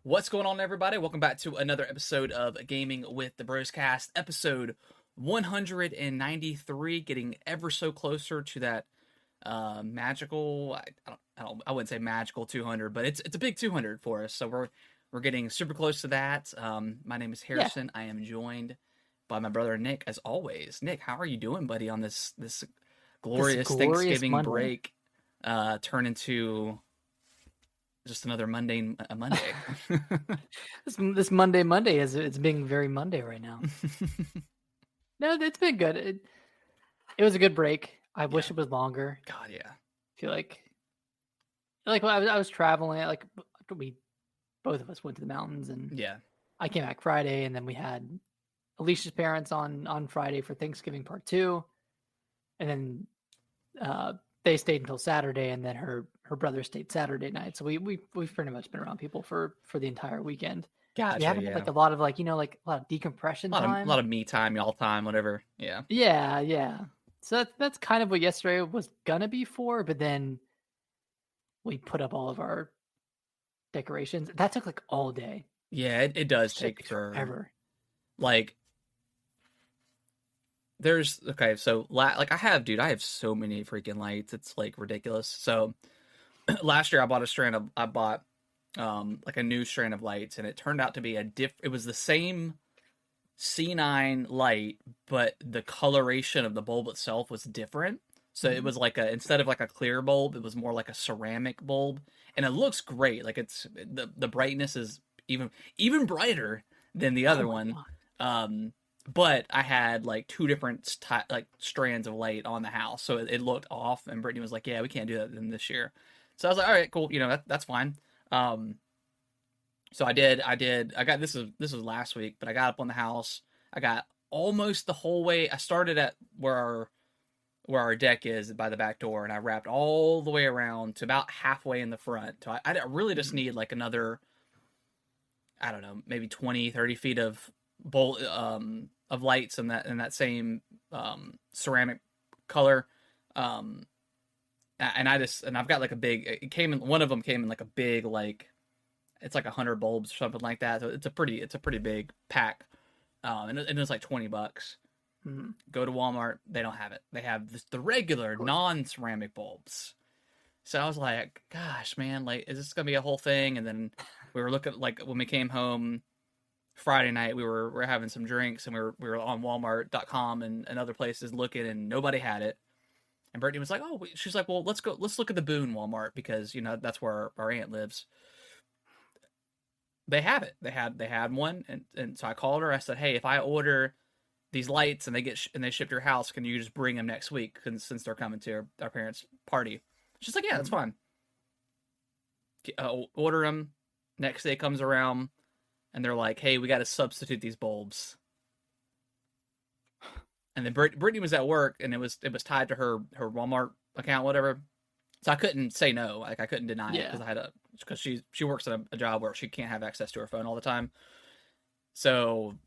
What's going on, everybody? Welcome back to another episode of Gaming with the Broscast, episode 193, getting ever so closer to that magical. I wouldn't say magical 200, but it's a big 200 for us. So we're getting super close to that. My name is Yeah, Harrison. I am joined by my brother Nick, as always. Nick, how are you doing, buddy? On this this glorious glorious Thanksgiving Monday. break, turn into just another mundane Monday. This Monday is it's being very Monday right now. No, it's been good. It was a good break. I Yeah. wish it was longer. God, yeah. I feel like when I was traveling, like we both of us went to the mountains, and Yeah. I came back Friday, and then we had Alicia's parents on Friday for Thanksgiving part two, and then they stayed until Saturday, and then her brother stayed Saturday night. So we've pretty much been around people for the entire weekend. So we Gotcha, haven't had yeah. like a lot of like a lot of decompression A time. lot of me time, y'all time, whatever. Yeah. Yeah, yeah. So that's kind of what yesterday was gonna be for, but then we put up all of our decorations. That took like all day. Yeah, it does Shit take takes for forever. like there's okay, so like I have so many freaking lights. It's like ridiculous. So last year I bought like a new strand of lights, and it turned out to be it was the same C9 light, but the coloration of the bulb itself was different. So it Mhm. was like instead of like a clear bulb, it was more like a ceramic bulb, and it looks great. Like it's the brightness is even brighter than the Oh other my one. god. Um, but I had like two different like strands of light on the house, so it looked off. And Brittany was like, "Yeah, we can't do that in this year." So I was like, "All right, cool. That's fine." Um, so I got this was last week, but I got up on the house. I got almost the whole way. I started at where our deck is by the back door, and I wrapped all the way around to about halfway in the front. So I really just Mhm. need like another, I don't know, maybe 20, 30 feet of bolt of lights in that same ceramic color. Um and I've got like a big, one of them came in like a big, like it's like 100 bulbs or something like that. So it's a pretty big pack. And it was like $20. Mhm. Go to Walmart, they don't have it. They have the regular Of course. non-ceramic bulbs. So I was like, gosh, man, like, is this gonna be a whole thing? And then we were looking, like, when we came home Friday night, we were having some drinks, and we were on Walmart.com and other places looking, and nobody had it. And Brittany was like, oh, she's like, well, let's look at the Boone Walmart, because that's where our aunt lives. They have it. They had one, and so I called her. I said, hey, if I order these lights and they ship to your house, can you just bring them next week, since they're coming to our parents' party? She's like, yeah, that's Mhm. fine. Order them. Next day comes around, and they're like, hey, we got to substitute these bulbs. And then Brittany was at work, and it was tied to her Walmart account, whatever. So I couldn't say no. Like, I couldn't deny it, Yeah. because she works at a job where she can't have access to her phone all the time. So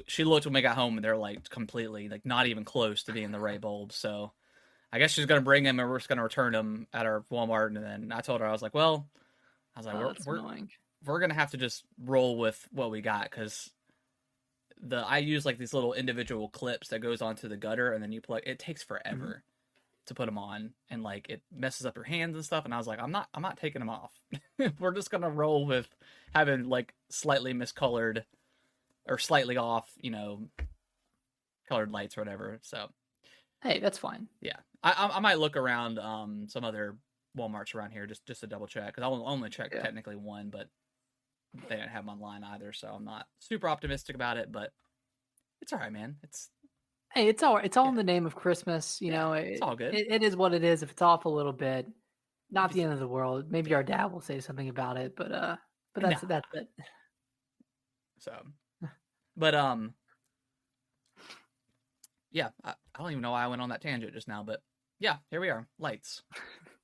she looked when we got home, and they're like completely, like, not even close to being the right bulbs. So I guess she's gonna bring them, and we're just gonna return them at our Walmart. And then I told her, I was like, well, Oh, that's annoying. we're gonna have to just roll with what we got, because I use like these little individual clips that goes onto the gutter, and then you plug. It takes Mhm. forever to put them on, and like it messes up your hands and stuff. And I was like, I'm not taking them off. We're just gonna roll with having like slightly miscolored or slightly off, colored lights or whatever. So Hey, that's fine. yeah, I might look around some other WalMarts around here, just to double check, because I'll only check Yeah. technically one, but they didn't have them online either, so I'm not super optimistic about it. But it's all right, man. Hey, it's all right. It's all in Yeah, the name of Christmas. yeah, it's all good. It is what it is. If it's off a little bit, If not the it's end of the world. Maybe Yeah, our dad will say something about it, but nah. that's it. So, but yeah, I don't even know why I went on that tangent just now, but yeah, here we are. Lights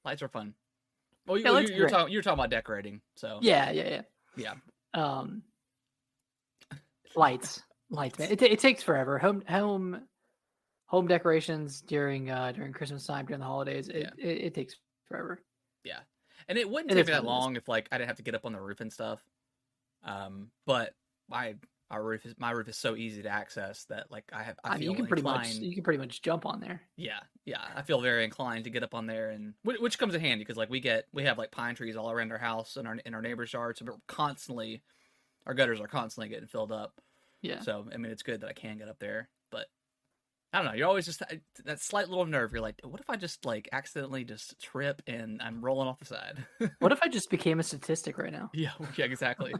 are fun. Well, Yeah, let's great. you were talking about decorating, so Yeah, yeah, yeah, yeah. Lights, man. lights. It takes forever. Home decorations during Christmas time, during the holidays. Yeah, It takes forever. yeah, and it wouldn't It take is me that what it is. long if, like, I didn't have to get up on the roof and stuff. But my my roof is so easy to access that like I I mean, feel inclined. you can pretty much jump on there. Yeah, yeah, I feel very inclined to get up on there, and which comes in handy because like we have like pine trees all around our house and our neighbor's yard, so we're constantly our gutters are constantly getting filled up. Yeah. So I mean, it's good that I can get up there, but I don't know. You're always just that slight little nerve. You're like, what if I just like accidentally just trip and I'm rolling off the side? What if I just became a statistic right now? Yeah, yeah, exactly.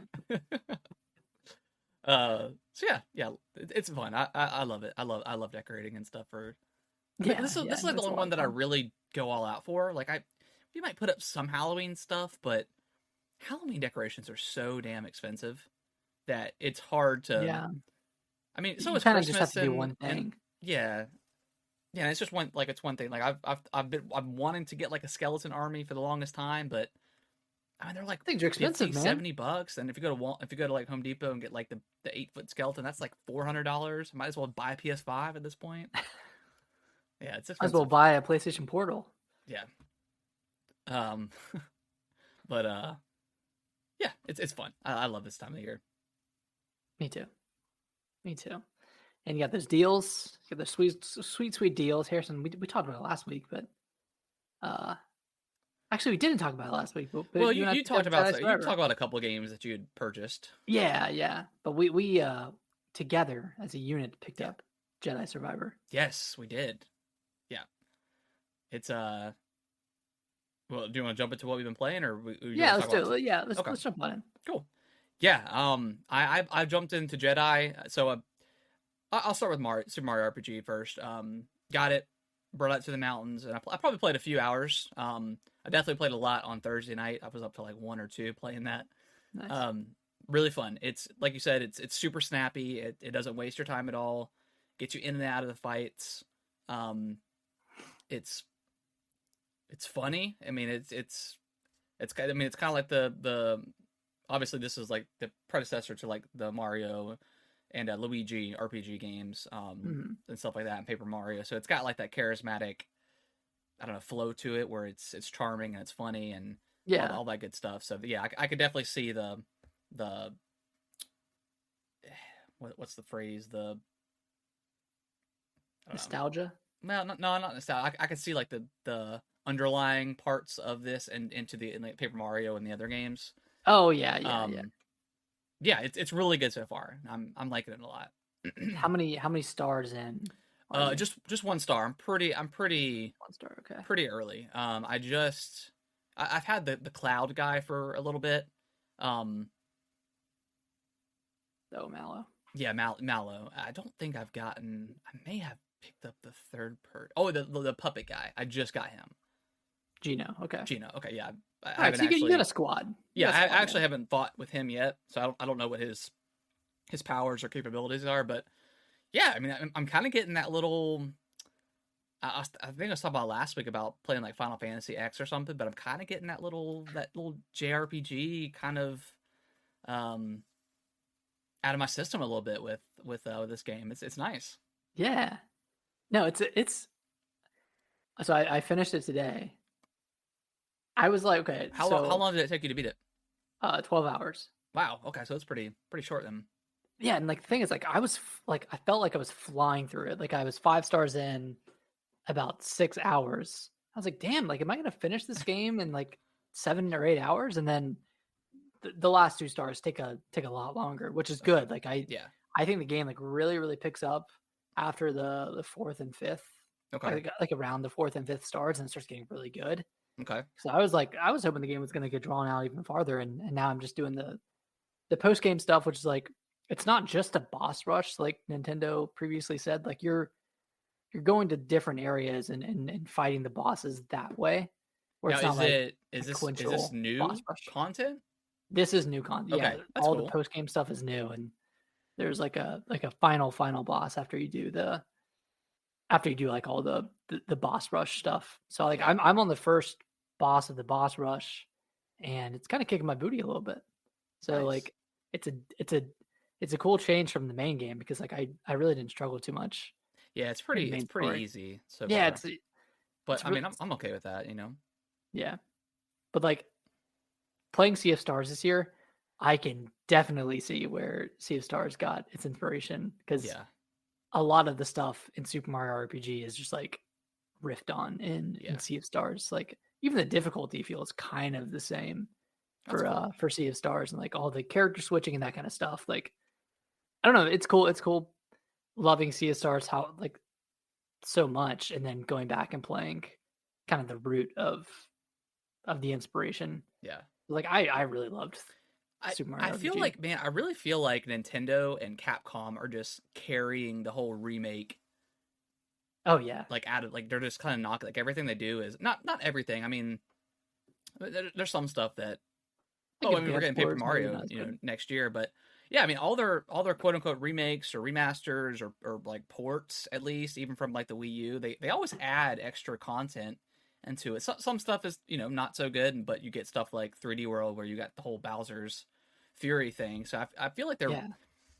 So yeah, it's fun. I love it. I love decorating and stuff for. Yeah, This yeah, is like the that's a only lot one of that I fun. really go all out for. Like we might put up some Halloween stuff, but Halloween decorations are so damn expensive that it's hard to. Yeah, I mean, so you is kind of just have Christmas to do one and thing. yeah, yeah. It's just one like it's one thing. Like I'm wanting to get like a skeleton army for the longest time, but I mean they're like Things are 50, expensive, man. $70, and if you go to like Home Depot and get like the 8 foot skeleton, that's like $400. Might as well buy a PS5 at this point. Yeah, it's Might as well expensive. buy a PlayStation Portal. Yeah. Um, but yeah, it's fun. I love this time of year. Me too. Me too. And you got those deals. You got those sweet deals. Harrison, we talked about it last week, but uh, actually we didn't talk about it last week. Well, But you and I you picked talked up about Jedi you Survivor. talked about a couple of games that you had purchased. Yeah, yeah. But we together as a unit picked Yeah. up Jedi Survivor. Yes, we did. Yeah. It's well, do you want to jump into what we've been playing, or you Yeah, want to let's talk do about? it. Yeah, Okay, let's jump on it. cool. Yeah. I jumped into Jedi, so I'll start with Super Mario RPG first. Got it, brought it to the mountains, and I probably played a few hours. I definitely played a lot on Thursday night. I was up to like 1 or 2 playing that. Nice. Um, really fun. It's like you said, it's super snappy. It doesn't waste your time at all. Gets you in and out of the fights. Um, it's it's funny. I mean, it's kind. I mean, it's kind of like the obviously this is like the predecessor to like the Mario and Luigi RPG games, Mhm. and stuff like that, and Paper Mario. So it's got like that charismatic, I don't know, flow to it where it's charming and it's funny and Yeah, all that good stuff. So yeah, I could definitely see the what's the phrase, the I don't know. nostalgia. No, not nostalgia. I could see like the underlying parts of this and into the in like Paper Mario and the other games. Oh yeah, yeah, yeah. Um, yeah, it's really good so far. I'm liking it a lot. How many stars in are you? Just 1 star. I'm pretty 1 star. Okay. pretty early. I've had the cloud guy for a little bit. Um, Oh, Mallow. yeah, Mallow. I don't think I've gotten. I may have picked up the third part. Oh, the puppet guy. I just got him. Gino. Okay. Gino. Okay, yeah. I All right. haven't So you got a actually. squad. You Yeah, got a I squad actually going. haven't fought with him yet, so I don't know what his powers or capabilities are. But yeah, I mean, I'm kind of getting that little. I think I was talking about last week about playing like Final Fantasy X or something, but I'm kind of getting that little JRPG kind of um out of my system a little bit with this game. It's nice. Yeah. No, it's. So I finished it today. I was like, okay, How so long did it take you to beat it? 12 hours. Wow. Okay, so it's pretty short then. Yeah, and like the thing is, like like I felt like I was flying through it. Like I was 5 stars in about 6 hours. I was like, damn, like am I gonna finish this game in like 7 or 8 hours? And then the last 2 stars take a lot longer, which is Okay. good. Like Yeah. I think the game like really picks up after the fourth and fifth, Okay. like around the fourth and fifth stars, and it starts getting really good. Okay. So I was hoping the game was gonna get drawn out even farther, and now I'm just doing the post game stuff, which is like it's not just a boss rush like Nintendo previously said. Like you're going to different areas and fighting the bosses that way, where Now it's not like is sequential this boss new rush. content? This is new content. Yeah, Okay, that's all the cool. post game stuff is new, and there's like a final boss after you do like all the boss rush stuff. So like Yeah. I'm on the first boss of the boss rush, and it's kind of kicking my booty a little bit. So Nice. like it's a it's a it's a cool change from the main game because like I really didn't struggle too much Yeah, in the it's main pretty story. easy so Yeah, far. But it's I re- mean, I'm okay with that. yeah, but like playing Sea of Stars this year, I can definitely see where Sea of Stars got its inspiration because Yeah, a lot of the stuff in Super Mario RPG is just like riffed on in yeah, Sea of Stars. Like even the difficulty feels kind of the same that's cool. for Sea of Stars and like all the character switching and that kind of stuff. Like I don't know, it's cool. It's cool loving Sea of Stars how like so much and then going back and playing kind of the root of the inspiration. Yeah. Like I really loved I Super I Mario feel RPG. like, man, I really feel like Nintendo and Capcom are just carrying the whole remake Oh yeah. like out of like they're just kind of knocking like everything they do is not everything. I mean, there's some stuff that Like oh, I mean we're Advance getting Paper Wars maybe Mario, not as good. next year, but yeah, I mean all their quote unquote remakes or remasters or like ports at least even from like the Wii U, they always add extra content into it. Some stuff is not so good, but you get stuff like 3D World where you got the whole Bowser's Fury thing. So I feel like they're Yeah.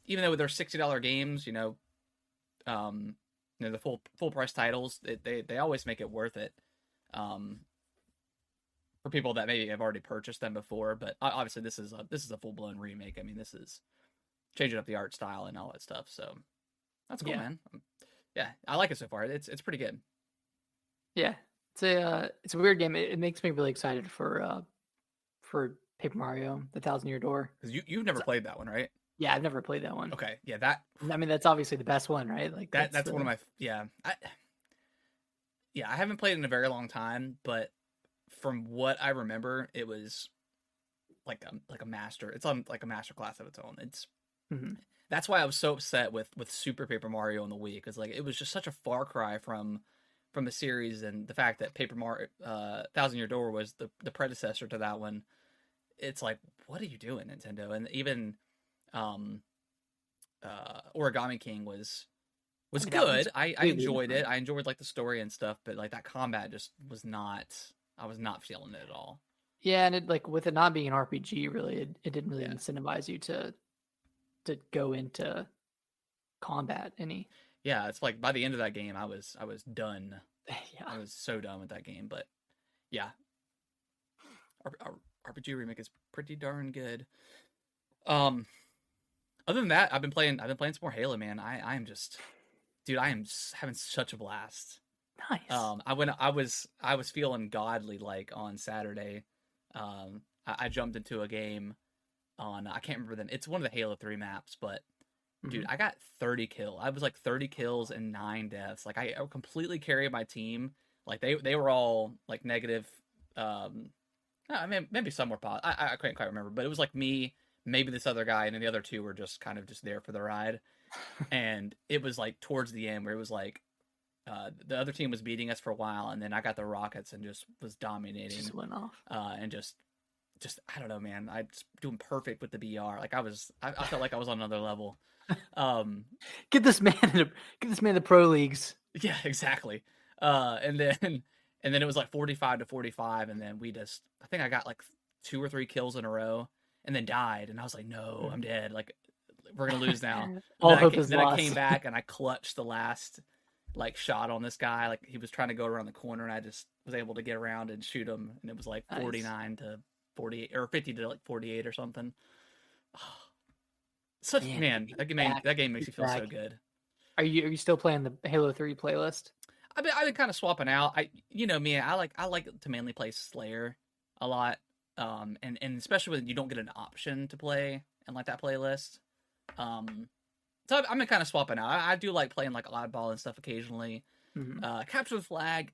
even though they're $60 games, um, the full price titles, they always make it worth it. Um, for people that maybe have already purchased them before, but obviously this is a full blown remake. I mean, this is changing up the art style and all that stuff. So that's cool, Yeah. man. Yeah, I like it so far. It's pretty good Yeah. It's a weird game. It makes me really excited for Paper Mario: The Thousand Year Door. because you've never 'Cause, played that one, right? yeah, I've never played that one. Okay, yeah, that I mean, that's obviously the best one, right? Like that that's that's one of the my I haven't played in a very long time, but from what I remember, it was like a master. It's on like a master class of its own. It's mhm. That's why I was so upset with Super Paper Mario on the Wii because like it was just such a far cry from the series and the fact that Paper Mario Thousand Year Door was the predecessor to that one. It's like what are you doing, Nintendo? And even um, Origami King was I mean, that one's good. I completely enjoyed it. different. I enjoyed like the story and stuff, but like that combat just was not. I was not feeling it at all. Yeah, and it like with it not being an RPG, really, it didn't really Yeah, incentivize you to go into combat any. yeah. It's like by the end of that game, I was done. Yeah. I was so done with that game. But yeah, RPG remake is pretty darn good. Um, other than that, I've been playing some more Halo, man. I am just, dude, I am having such a blast. Nice. I was feeling godly like on Saturday. I jumped into a game on I can't remember them. It's one of the Halo 3 maps, but dude, Mhm. I got 30 kills. I was like 30 kills and 9 deaths. Like I completely carried my team. Like they were all like negative. I mean, maybe some were positive. I couldn't quite remember, but it was like me, maybe this other guy, and then the other two were just kind of just there for the ride. And it was like towards the end where it was like the other team was beating us for a while, and then I got the rockets and just was dominating, Just went off. and just I don't know, man. I just doing perfect with the BR. Like I felt like I was on another level. Um, Get this man get this man the pro leagues. yeah, exactly. And then and then it was like 45-45, and then I think I got like 2 or 3 kills in a row, and then died, and I was like, no, I'm Mhm. dead. Like we're gonna lose now. And All then I hope ca- is then I came lost. back and I clutched the last like shot on this guy. Like he was trying to go around the corner, and I just was able to get around and shoot him, and it was like Nice. 49-48 or 50 to like 48 or something. Such Man, man, he's back. that game makes He's you feel so back. good. Are you still playing the Halo 3 playlist? I've been kind of swapping out. Me, I like to mainly play Slayer a lot. And especially when you don't get an option to play and like that playlist. Um, so I've been kind of swapping out. I do like playing like oddball and stuff occasionally. Mhm. Capture the Flag.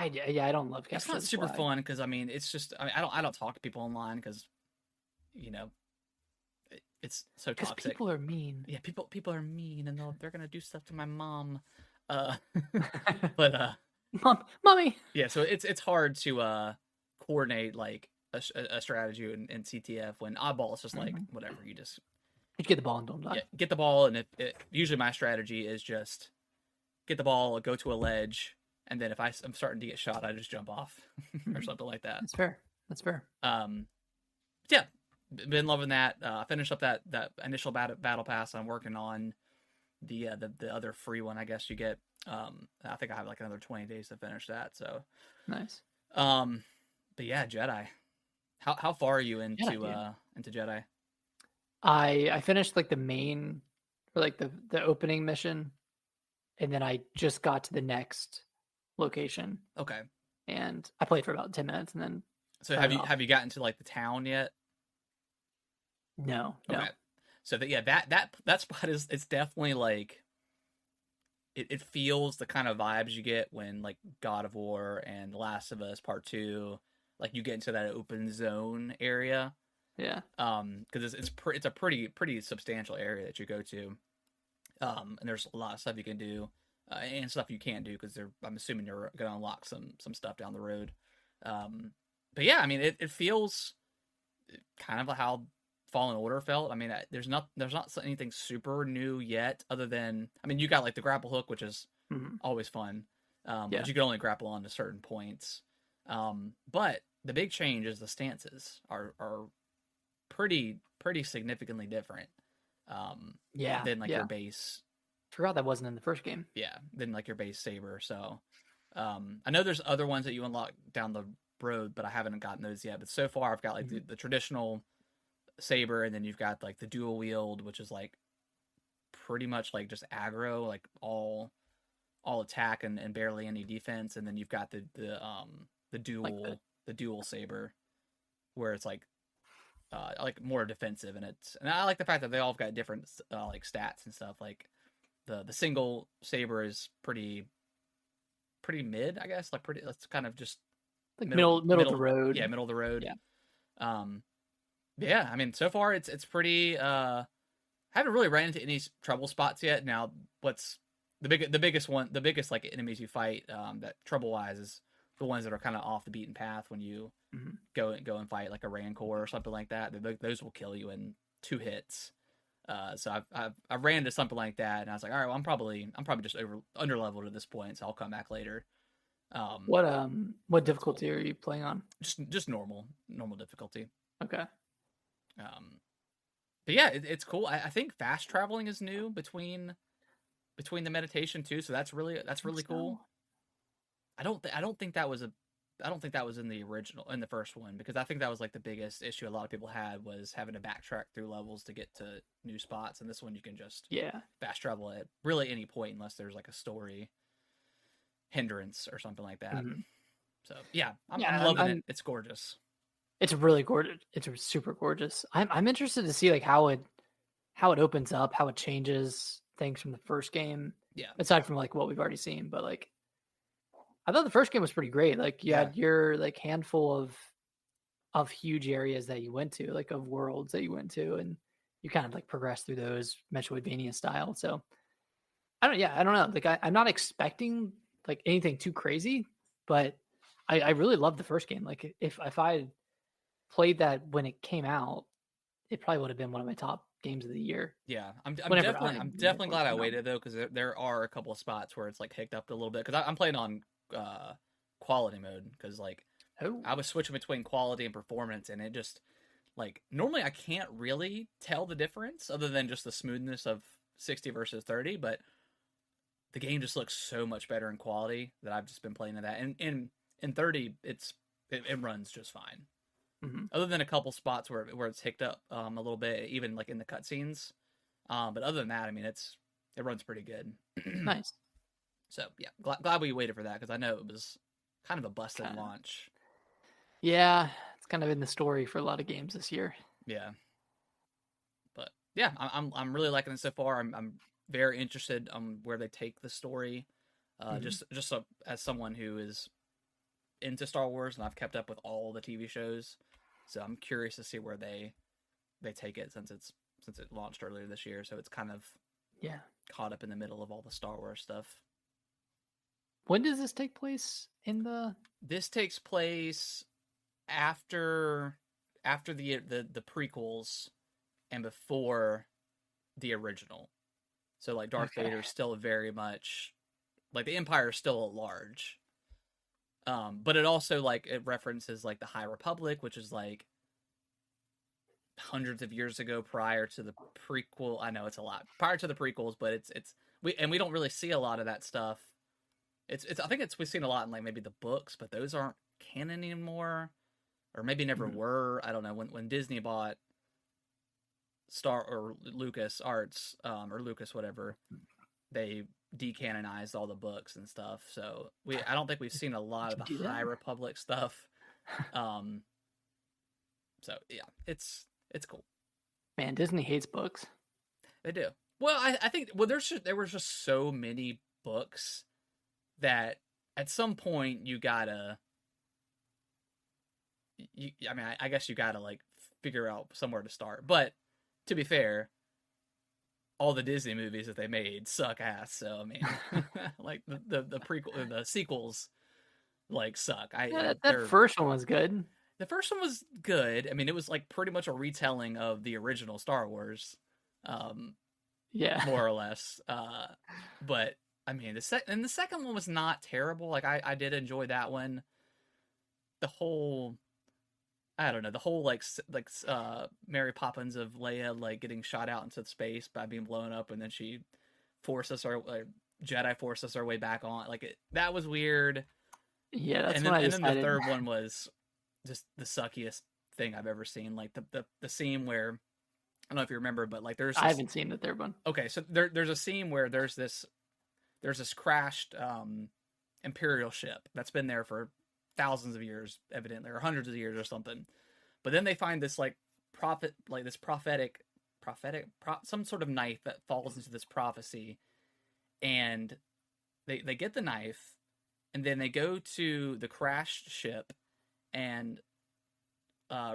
Yeah, I don't love It's Capture not the super Flag fun because I mean it's just I don't talk to people online because you know it's so because toxic. people are mean. Yeah, people are mean and they're gonna do stuff to my mom. Uh, but Mommy. yeah, so it's hard to coordinate like a strategy in CTF when oddball is just like Mhm. whatever you just You get the ball and don't yeah die. get the ball and usually my strategy is just get the ball, go to a ledge, and then if I'm starting to get shot, I just jump off or Mhm. something like that. That's fair. That's fair. Um, yeah, been loving that. I finished up that initial battle pass. I'm working on the other free one. I guess you get. I think I have like another 20 days to finish that. So, Nice. um, but yeah, Jedi. How far are you Good idea. into Jedi? I finished like the main or like the opening mission, and then I just got to the next location, Okay. and I played for about 10 minutes and then So turned it off. have you gotten to like the town yet? No, Okay. no. So that yeah, that spot is it's definitely like it feels the kind of vibes you get when like God of War and The Last of Us Part 2, like you get into that open zone area. Yeah. Because it's a pretty substantial area that you go to. And there's a lot of stuff you can do, and stuff you can't do because I'm assuming you're gonna unlock some stuff down the road. Um, but yeah, I mean it feels kind of how Fallen Order felt. I mean, there's not anything super new yet, other than I mean you got like the grapple hook, which is Mhm. always fun, Yeah. but you can only grapple on to certain points. But the big change is the stances are pretty significantly different, Yeah. than like your Yeah. base, Forgot that wasn't in the first game. yeah, than like your base saber. So I know there's other ones that you unlock down the road, but I haven't gotten those yet. But so far I've got like Mhm. the traditional saber, and then you've got like the dual wield, which is like pretty much like just aggro, like all attack and barely any defense. And then you've got the Like the dual saber, where it's like more defensive, and I like the fact that they all have got different like stats and stuff. Like the single saber is pretty mid, I guess. Like pretty, it's kind of just like middle of the yeah, road. middle of the road. Yeah. Um, yeah, I mean, so far it's pretty. Haven't really ran into any trouble spots yet. Now, what's the biggest one, the biggest like enemies you fight, that trouble wise is the ones that are kind of off the beaten path when you Mhm. go and fight like a Rancor or something like that. Those will kill you in 2 hits. So I've ran into something like that, and I was like, all right, well, I'm probably just under leveled at this point, so I'll come back later. Um, What that's cool. difficulty are you playing on? Just normal difficulty. Okay. Um, but yeah, it's cool. I think fast traveling is new between the meditation too, so that's Think really cool. so. I don't think that was a I don't think that was in the original in the first one, because I think that was like the biggest issue a lot of people had was having to backtrack through levels to get to new spots. And this one you can just Yeah. fast travel at really any point unless there's like a story hindrance or something like that. Mhm. So yeah, I'm Yeah, loving it. I'm It's gorgeous. it's really gorgeous. It's super gorgeous. I'm interested to see like how it opens up, how it changes things from the first game, Yeah, aside from like what we've already seen. But like I thought the first game was pretty great. Like you yeah, had your like handful of huge areas that you went to, like of worlds that you went to, and you kind of like progress through those Metroidvania style. So I don't know. Like I'm not expecting like anything too crazy, but I really loved the first game. Like if I played that when it came out, it probably would have been one of my top games of the year. yeah. Whenever I'm when it definitely was glad I came out. waited though, because there are a couple of spots where it's like hicked up a little bit, because I'm playing on uh quality mode, because like Oh, I was switching between quality and performance, and it just like normally I can't really tell the difference other than just the smoothness of 60 versus 30, but the game just looks so much better in quality that I've just been playing to that. And in 30, it runs just fine. mhm. Other than a couple spots where it's hicked up a little bit, even like in the cutscenes. But other than that, I mean, it runs pretty good. Nice. So yeah, glad we waited for that, because I know it was kind of a busted Kind of. launch. Yeah, it's kind of in the story for a lot of games this year. Yeah, but yeah, I'm really liking it so far. I'm very interested on where they take the story. Mhm. Just so, as someone who is into Star Wars and I've kept up with all the TV shows, so I'm curious to see where they take it, since it launched earlier this year. So it's kind of Yeah. caught up in the middle of all the Star Wars stuff. When does this take place in the? This takes place after the prequels and before the original. So like Darth Okay. Vader's still very much like the Empire is still at large. But it also like it references like the High Republic, which is like hundreds of years ago prior to the prequel. I know it's a lot prior to the prequels, but we don't really see a lot of that stuff. It's I think it's we've seen a lot in like maybe the books, but those aren't canon anymore. or maybe never Mhm. were. I don't know. When Disney bought Star or Lucas Arts, or Lucas whatever, they decanonized all the books and stuff. So I don't think we've seen a lot Did of the you do that? High Republic stuff. Um, so yeah, it's cool. Man, Disney hates books. They do. Well, I think there was just so many books that at some point you gotta I mean I guess you gotta like figure out somewhere to start. But to be fair, all the Disney movies that they made suck ass. So I mean, like the prequel, the sequels, like suck. Yeah, that They're first one was good. the first one was good. I mean, it was like pretty much a retelling of the original Star Wars, um, Yeah. more or less. But I mean, the second one was not terrible. Like I did enjoy that one. The whole I don't know, the whole Mary Poppins of Leia like getting shot out into space by being blown up, and then she forces her Jedi forces her way back on. That was weird. Yeah, that's And when I then the decided. third one was just the suckiest thing I've ever seen. Like the scene where I don't know if you remember, but like there's I this haven't seen the third one. okay, so there's a scene where there's this crashed Imperial ship that's been there for thousands of years, evidently, or hundreds of years or something. But then they find this this some sort of knife that falls into this prophecy, and they get the knife, and then they go to the crashed ship, and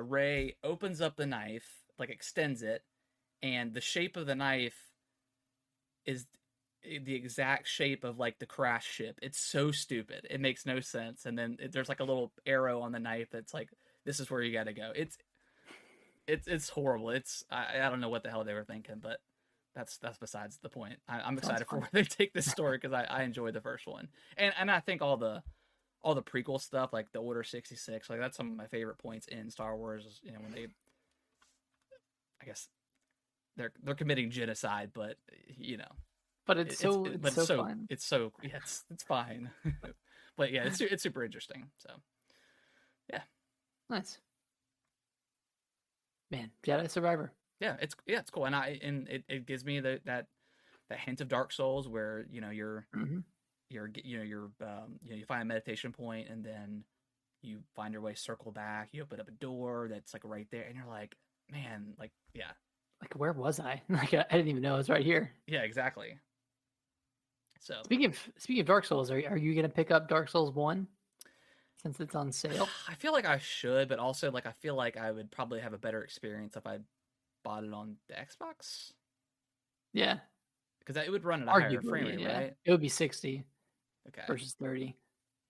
Ray opens up the knife, like extends it, and the shape of the knife is the exact shape of like the crash ship. It's so stupid. It makes no sense. And then there's like a little arrow on the knife that's like, this is where you got to go. It's horrible. I don't know what the hell they were thinking, but that's besides the point. I'm Sounds excited for fun. where they take this story because I enjoyed the first one, and I think all the prequel stuff like the Order 66, like that's some of my favorite points in Star Wars. You know, when they, I guess they're committing genocide, but you know, But it's so fun. yeah, it's fine. But yeah, it's super interesting. So yeah, Nice. Man, Jedi Survivor. it's cool, and it gives me that hint of Dark Souls where you know Hmm. you find a meditation point, and then you find your way, circle back, you open up a door that's like right there, and you're like, man, like Like, where was I? Like, I didn't even know it was right here. yeah, exactly. So Speaking of Dark Souls, are you gonna pick up Dark Souls 1 since it's on sale? I feel like I should, but also like I feel like I would probably have a better experience if I bought it on the Xbox Yeah, because it would run at a higher frame arguably, rate, yeah. right? It would be 60 Okay. versus 30.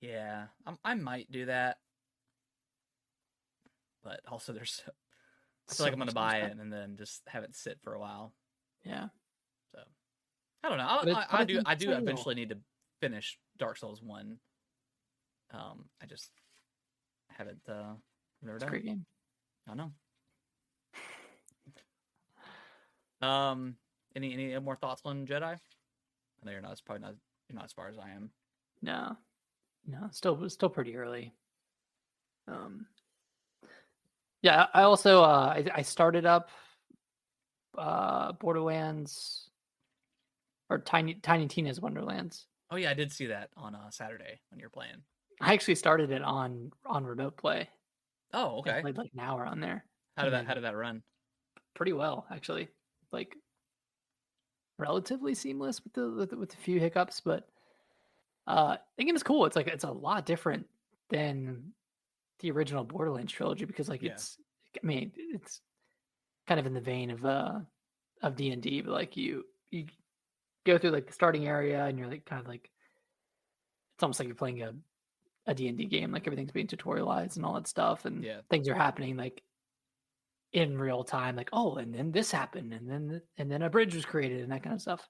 Yeah, I might do that, but also I feel like So I'm gonna much more buy stuff. it and then just have it sit for a while. Yeah, So I don't know. but it's I on do sale. eventually need to finish Dark Souls 1. I just haven't never It's a done it. great game. I don't know. Any more thoughts on Jedi? I know you're not. It's probably not. You're not as far as I am. No, no, still pretty early. Um, yeah, I also I started up Borderlands or Tiny Tina's Wonderlands. Oh yeah, I did see that on Saturday when you were playing. I actually started it on remote play Oh and okay. played like an hour on there, How and did that run? pretty well actually. Like relatively seamless with with a few hiccups, but the game is cool. It's like it's a lot different than the original Borderlands trilogy because like Yeah. I mean it's kind of in the vein of D&D, but like you go through like the starting area and you're like kind of like it's almost like you're playing a D&D game, like everything's being tutorialized and all that stuff, and Yeah. things are happening like in real time, like oh, and then this happened, and then a bridge was created and that kind of stuff.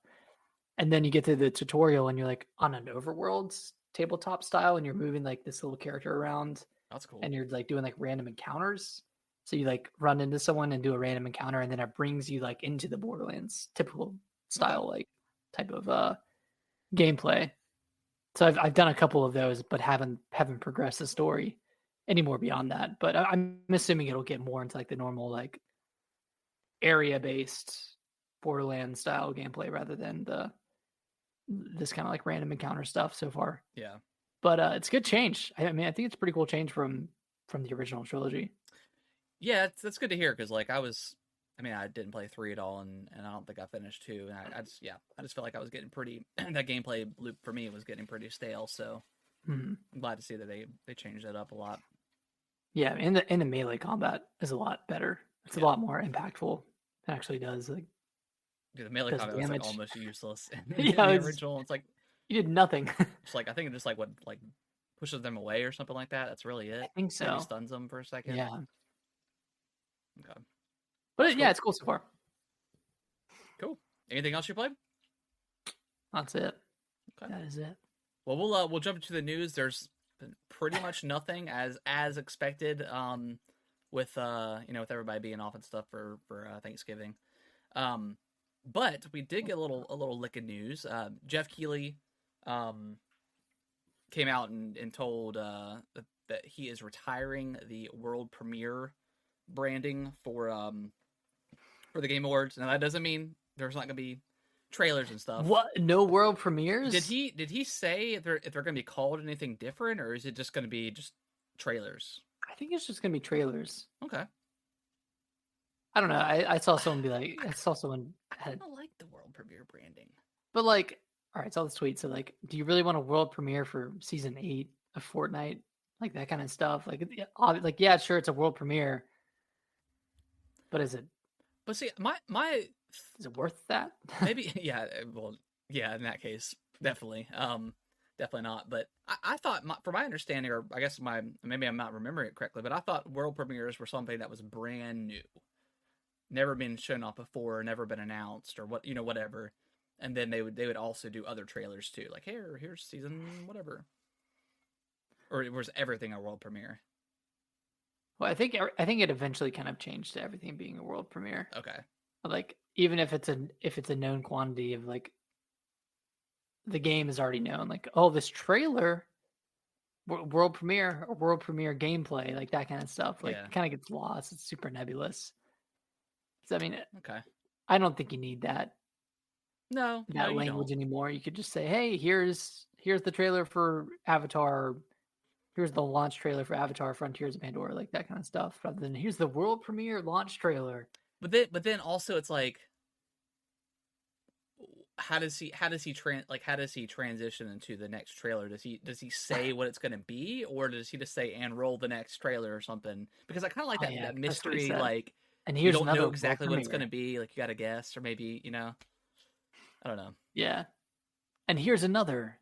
And then you get to the tutorial and you're like on an overworld tabletop style, and you're moving like this little character around, That's cool. and you're like doing like random encounters. So you like run into someone and do a random encounter, and then it brings you like into the Borderlands typical Okay. style, like type of gameplay. So I've done a couple of those, but haven't progressed the story. any more beyond that. But I'm assuming it'll get more into like the normal like area based Borderlands style gameplay rather than the this kind of like random encounter stuff so far. Yeah. But it's good change. I mean, I think it's a pretty cool change from the original trilogy. Yeah, that's good to hear because like I mean, I didn't play 3 at all, and I don't think I finished 2, and I just felt like I was getting pretty that gameplay loop for me was getting pretty stale. So Mhm. I'm glad to see that they changed that up a lot. Yeah, and the melee combat is a lot better. It's a Yeah, lot more impactful. It actually dude, the melee does combat was like damage. almost useless in Yeah, the original. It's like you did nothing. just like I think it just like what like pushes them away or something like that. That's really I it. think Maybe so. stuns them for a second. Yeah, Okay, but that's yeah, cool. it's cool so far. Cool. Anything else you played? That's it. Okay. That is it. Well, we'll jump into the news. There's been pretty much nothing as expected. With with everybody being off and stuff for Thanksgiving. Um, but we did get a little lick of news. Jeff Keighley, um, came out and told that he is retiring the world premiere branding for the Game Awards. Now that doesn't mean there's not gonna be trailers and stuff. What? No world Did premieres? he say if they're gonna be called anything different, or is it just gonna be just trailers? I think it's just gonna be trailers. Okay. I don't know. I saw someone be I like, I kind saw someone I had, kind of like the world premiere branding. but like, all right, I saw this tweet. So like, do you really want a world premiere for season 8 of Fortnite? Like that kind of stuff. Like, like yeah, sure, it's a world premiere, but But see, my is it worth that? maybe yeah, well yeah, in that case, definitely, definitely not. But I thought from my understanding, or I guess maybe I'm not remembering it correctly, but I thought world premieres were something that was brand new, never been shown off before, never been announced, or whatever. And then they would also do other trailers too, like here's season whatever, or was everything a world premiere? Well, I think it eventually kind of changed to everything being a world premiere. Okay, Like even if it's a known quantity of like the game is already known, like oh this trailer world premiere or world premiere gameplay, like that kind of stuff, like yeah, kind of gets lost. It's super nebulous. So I mean, okay. I don't think you need No, no, that you don't. language anymore. You could just say, hey, here's the trailer for Avatar. Here's the launch trailer for Avatar: Frontiers of Pandora, like that kind of stuff, rather than here's the world premiere launch trailer. But then also it's like how does he transition into the next trailer? Does he say what it's going to be, or does he just say and roll the next trailer or something? Because I kind of like Oh yeah, that that's what he mystery, said. like And you here's don't know another world exactly what it's going premiere. to be, like you got to guess, or maybe I don't know. Yeah. And here's another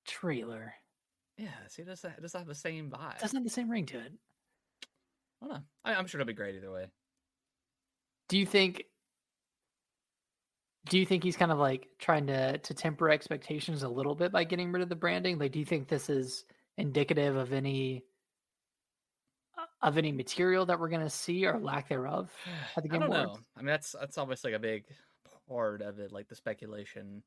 trailer. Yeah, see, it doesn't have the same vibe. Doesn't have the same ring to it. I don't know. I'm sure it'll be great either way. Do you think do you think he's kind of like trying to temper expectations a little bit by getting rid of the branding? Like do you think this is indicative of any material that we're going to see or lack thereof at the I Game don't know. Awards? I mean, that's obviously like a big part of it, like the speculation.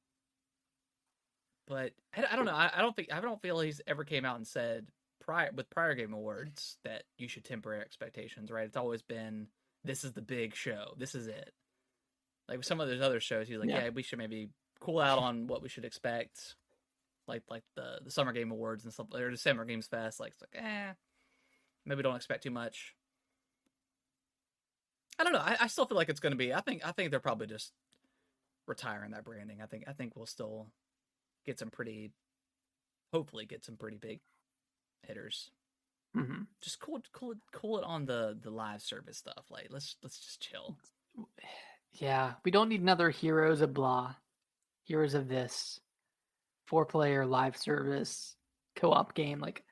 But I don't know. I don't feel he's ever came out and said prior Game Awards that you should temper expectations. Right? It's always been this is the big show. This is it. Like with some of those other shows, he's like, Yeah. yeah, we should maybe cool out on what we should expect. Like the Summer Game Awards and stuff, or the Summer Games Fest. Like it's like maybe don't expect too much. I don't know. I still feel like it's going to be. I think they're probably just retiring that branding. I think we'll still get some pretty hopefully get some pretty big hitters. Mhm. Just cool it on the live service stuff. Like let's just chill. Yeah, we don't need another Heroes of blah, Heroes of this, 4-player live service co-op game. Like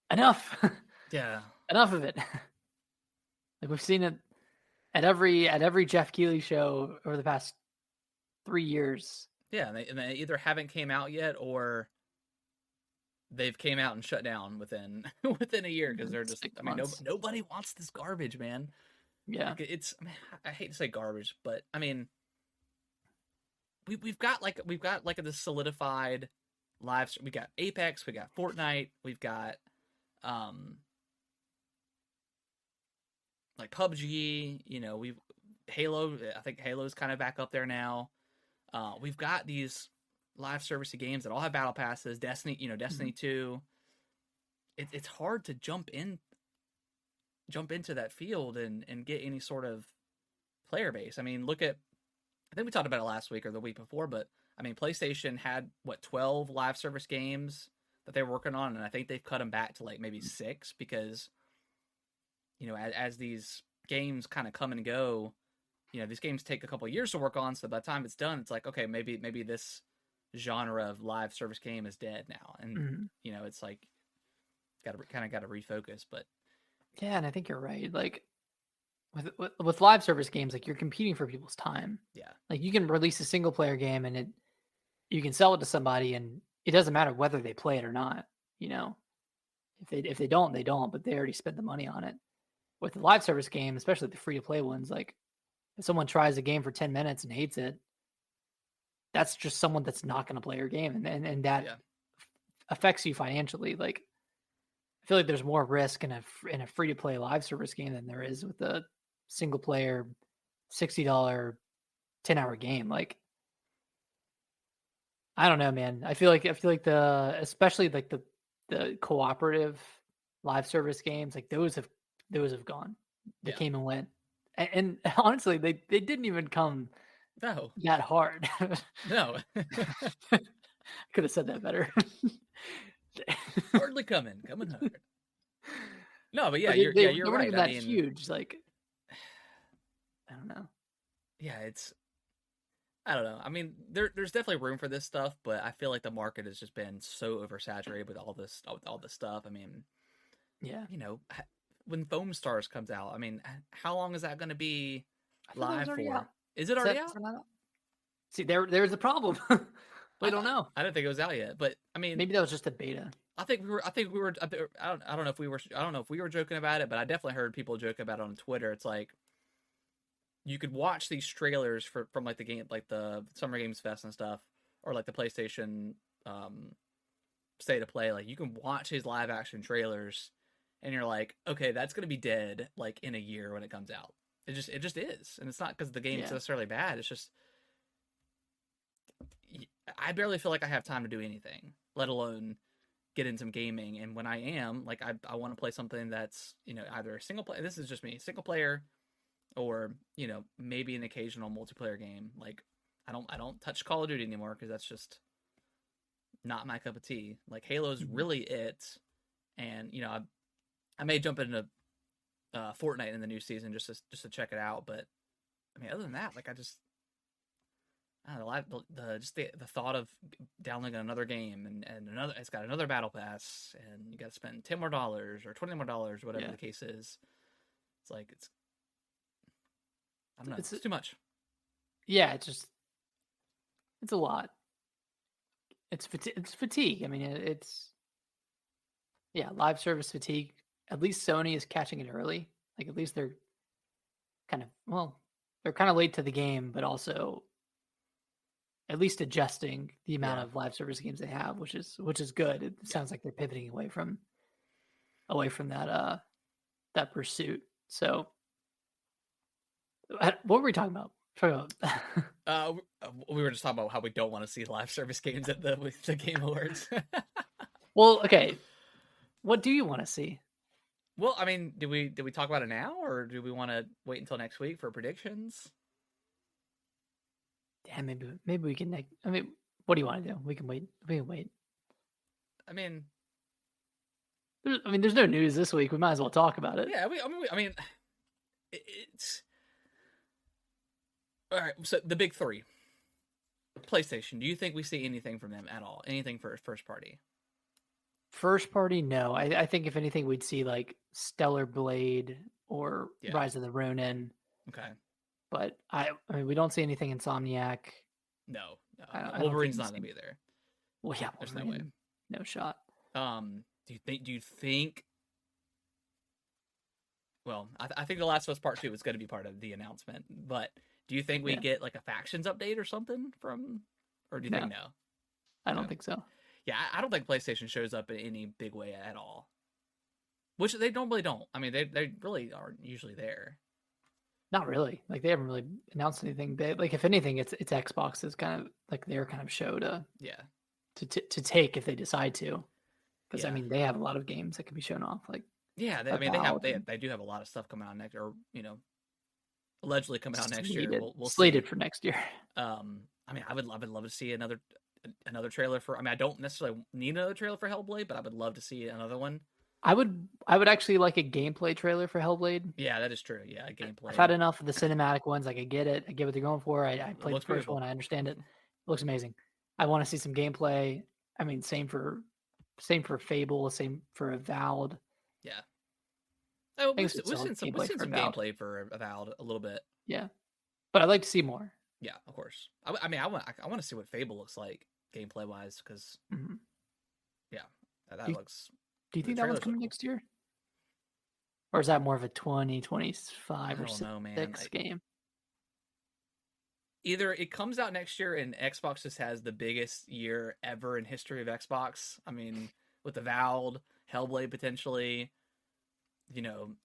enough, Yeah, enough of it. Like we've seen it at every Jeff Keighley show over the past 3 years. yeah. And they either haven't came out yet or they've came out and shut down within within a year because they're just. Six I mean, months. nobody wants this garbage, man. Yeah. Like it's. I mean, I hate to say garbage, but I mean, we've got like this solidified live. We got Apex, we got Fortnite, we've got Um, like PUBG, we've Halo. I think Halo's kind of back up there now. We've got these live service games that all have battle passes. Destiny, Mhm. Destiny 2. It's hard to jump into that field and get any sort of player base. I mean, I think we talked about it last week or the week before, but I mean, PlayStation had 12 live service games that they were working on, and I think they've cut them back to like maybe 6 because as these games kind of come and go, these games take a couple of years to work on. So by the time it's done, it's like, okay, maybe this genre of live service game is dead now, and Mhm. it's like got to refocus. But Yeah, and I think you're right. Like with live service games, like you're competing for people's time. yeah, Like you can release a single player game and you can sell it to somebody, and it doesn't matter whether they play it or not. You know, if they don't, they don't. But they already spent the money on it. With the live service game, especially the free to play ones, like if someone tries a game for 10 minutes and hates it, that's just someone that's not going to play your game, and that yeah, affects you financially. Like I feel like there's more risk in a free to play live service game than there is with a single player $60 10-hour game. Like I don't know, man. I feel like the especially like the cooperative live service games, like those have gone. They yeah. came and went. And honestly, they didn't even come No, that hard. no, Could have said that better. hardly coming hard. No, but yeah, But they you're weren't right. even I that mean, huge. Like I don't know. yeah, I don't know. I mean, there's definitely room for this stuff, but I feel like the market has just been so oversaturated with all this stuff. I mean, Yeah, when Foam Stars comes out, I mean, how long is that going to be I thought that was live already for? out. Is it Is already that is out? that not out? See, there's a problem. We I don't know. I didn't think it was out yet, but I mean, Maybe that was just a beta. I think we were. I don't know if we were. I don't know if we were joking about it, but I definitely heard people joke about it on Twitter. It's like you could watch these trailers from like the game, like the Summer Games Fest and stuff, or like the PlayStation um, State of Play. Like you can watch his live action trailers, and you're like, okay, that's gonna be dead like in a year when it comes out. It just is, and it's not because the game's Yeah. necessarily bad. It's just I barely feel like I have time to do anything, let alone get in some gaming. And when I am, like, I want to play something that's either a single player. This is just me, single player, or maybe an occasional multiplayer game. Like I don't touch Call of Duty anymore because that's just not my cup of tea. Like Halo's Mhm. really it, and I may jump into Fortnite in the new season just to check it out. But I mean, other than that, like I don't know, just the thought of downloading another game and another, it's got another battle pass, and you got to spend $10 more or $20 more, whatever Yeah. the case is. It's like I don't know, It's it's too much. yeah. It's a lot. It's fatigue. I mean, it's yeah. Live service fatigue. At least Sony is catching it early. Like at least they're kind of well, they're kind of late to the game, but also at least adjusting the amount Yeah, of live service games they have, which is good. It yeah. sounds like they're pivoting away from that pursuit. So, what were we talking about? We were just talking about how we don't want to see live service games at the Game Awards. Well, okay. What do you want to see? Well, I mean, did we talk about it now, or do we want to wait until next week for predictions? Damn, maybe we can. I mean, what do you want to do? We can wait. We can wait. I mean, There's no news this week. We might as well talk about it. yeah. I mean, it's all right. So the big three. PlayStation, do you think we see anything from them at all? Anything for first party? First party, no. I think if anything, we'd see like Stellar Blade or Yeah. Rise of the Ronin. Okay. But I mean, we don't see anything Insomniac. No. I don't think Wolverine's we not gonna see. be there. Well, yeah, There's no way. Wolverine, no shot. Do you think? Well, I think The Last of Us Part Two is going to be part of the announcement. But do you think we Yeah, get like a factions update or something from, or do you think no, no? I Okay. don't think so. Yeah, I don't think PlayStation shows up in any big way at all. which they normally don't. I mean, they really aren't usually there. Not really. Like they haven't really announced anything big. Like if anything, it's Xbox's kind of like their kind of show Yeah, to take if they decide to. Because I yeah, mean, they have a lot of games that can be shown off, yeah. I mean, Avowed and they do have a lot of stuff coming out next, or allegedly coming out next year. slated We'll see. slated for next year. I mean, I would love to see another trailer for. I mean, I don't necessarily need another trailer for Hellblade, but I would love to see another one. I would actually like a gameplay trailer for Hellblade. Yeah, that is true. Yeah, I've gameplay. had enough of the cinematic ones. Like I get it. I get what they're going for. I It played the looks first beautiful. one. I understand it. It looks amazing. I want to see some gameplay. I mean, same for Fable, same for Avowed. Yeah. Oh, I guess it's solid we've gameplay seen for some Avowed. gameplay for Avowed a little bit. Yeah, but I'd like to see more. Yeah, of course. I mean, I want to see what Fable looks like gameplay wise because Mhm. yeah, Do that you, looks. do you The think that one's trailers look coming cool. next year, or is that more of a 2025 I or don't know, man. 6 game? Either it comes out next year and Xbox just has the biggest year ever in history of Xbox. I mean, with Avowed, Hellblade potentially, you know,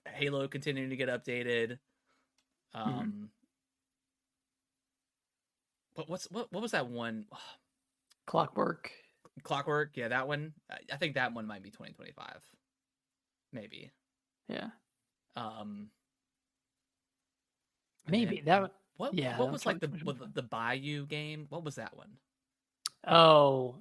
Halo continuing to get updated. Mhm. Um, but what was that one? Clockwork. Clockwork, yeah, that one. I think that one might be 2025, maybe. Yeah, Um, and then maybe that. Yeah, what that was was like probably 2025. the Bayou game? What was that one? Oh,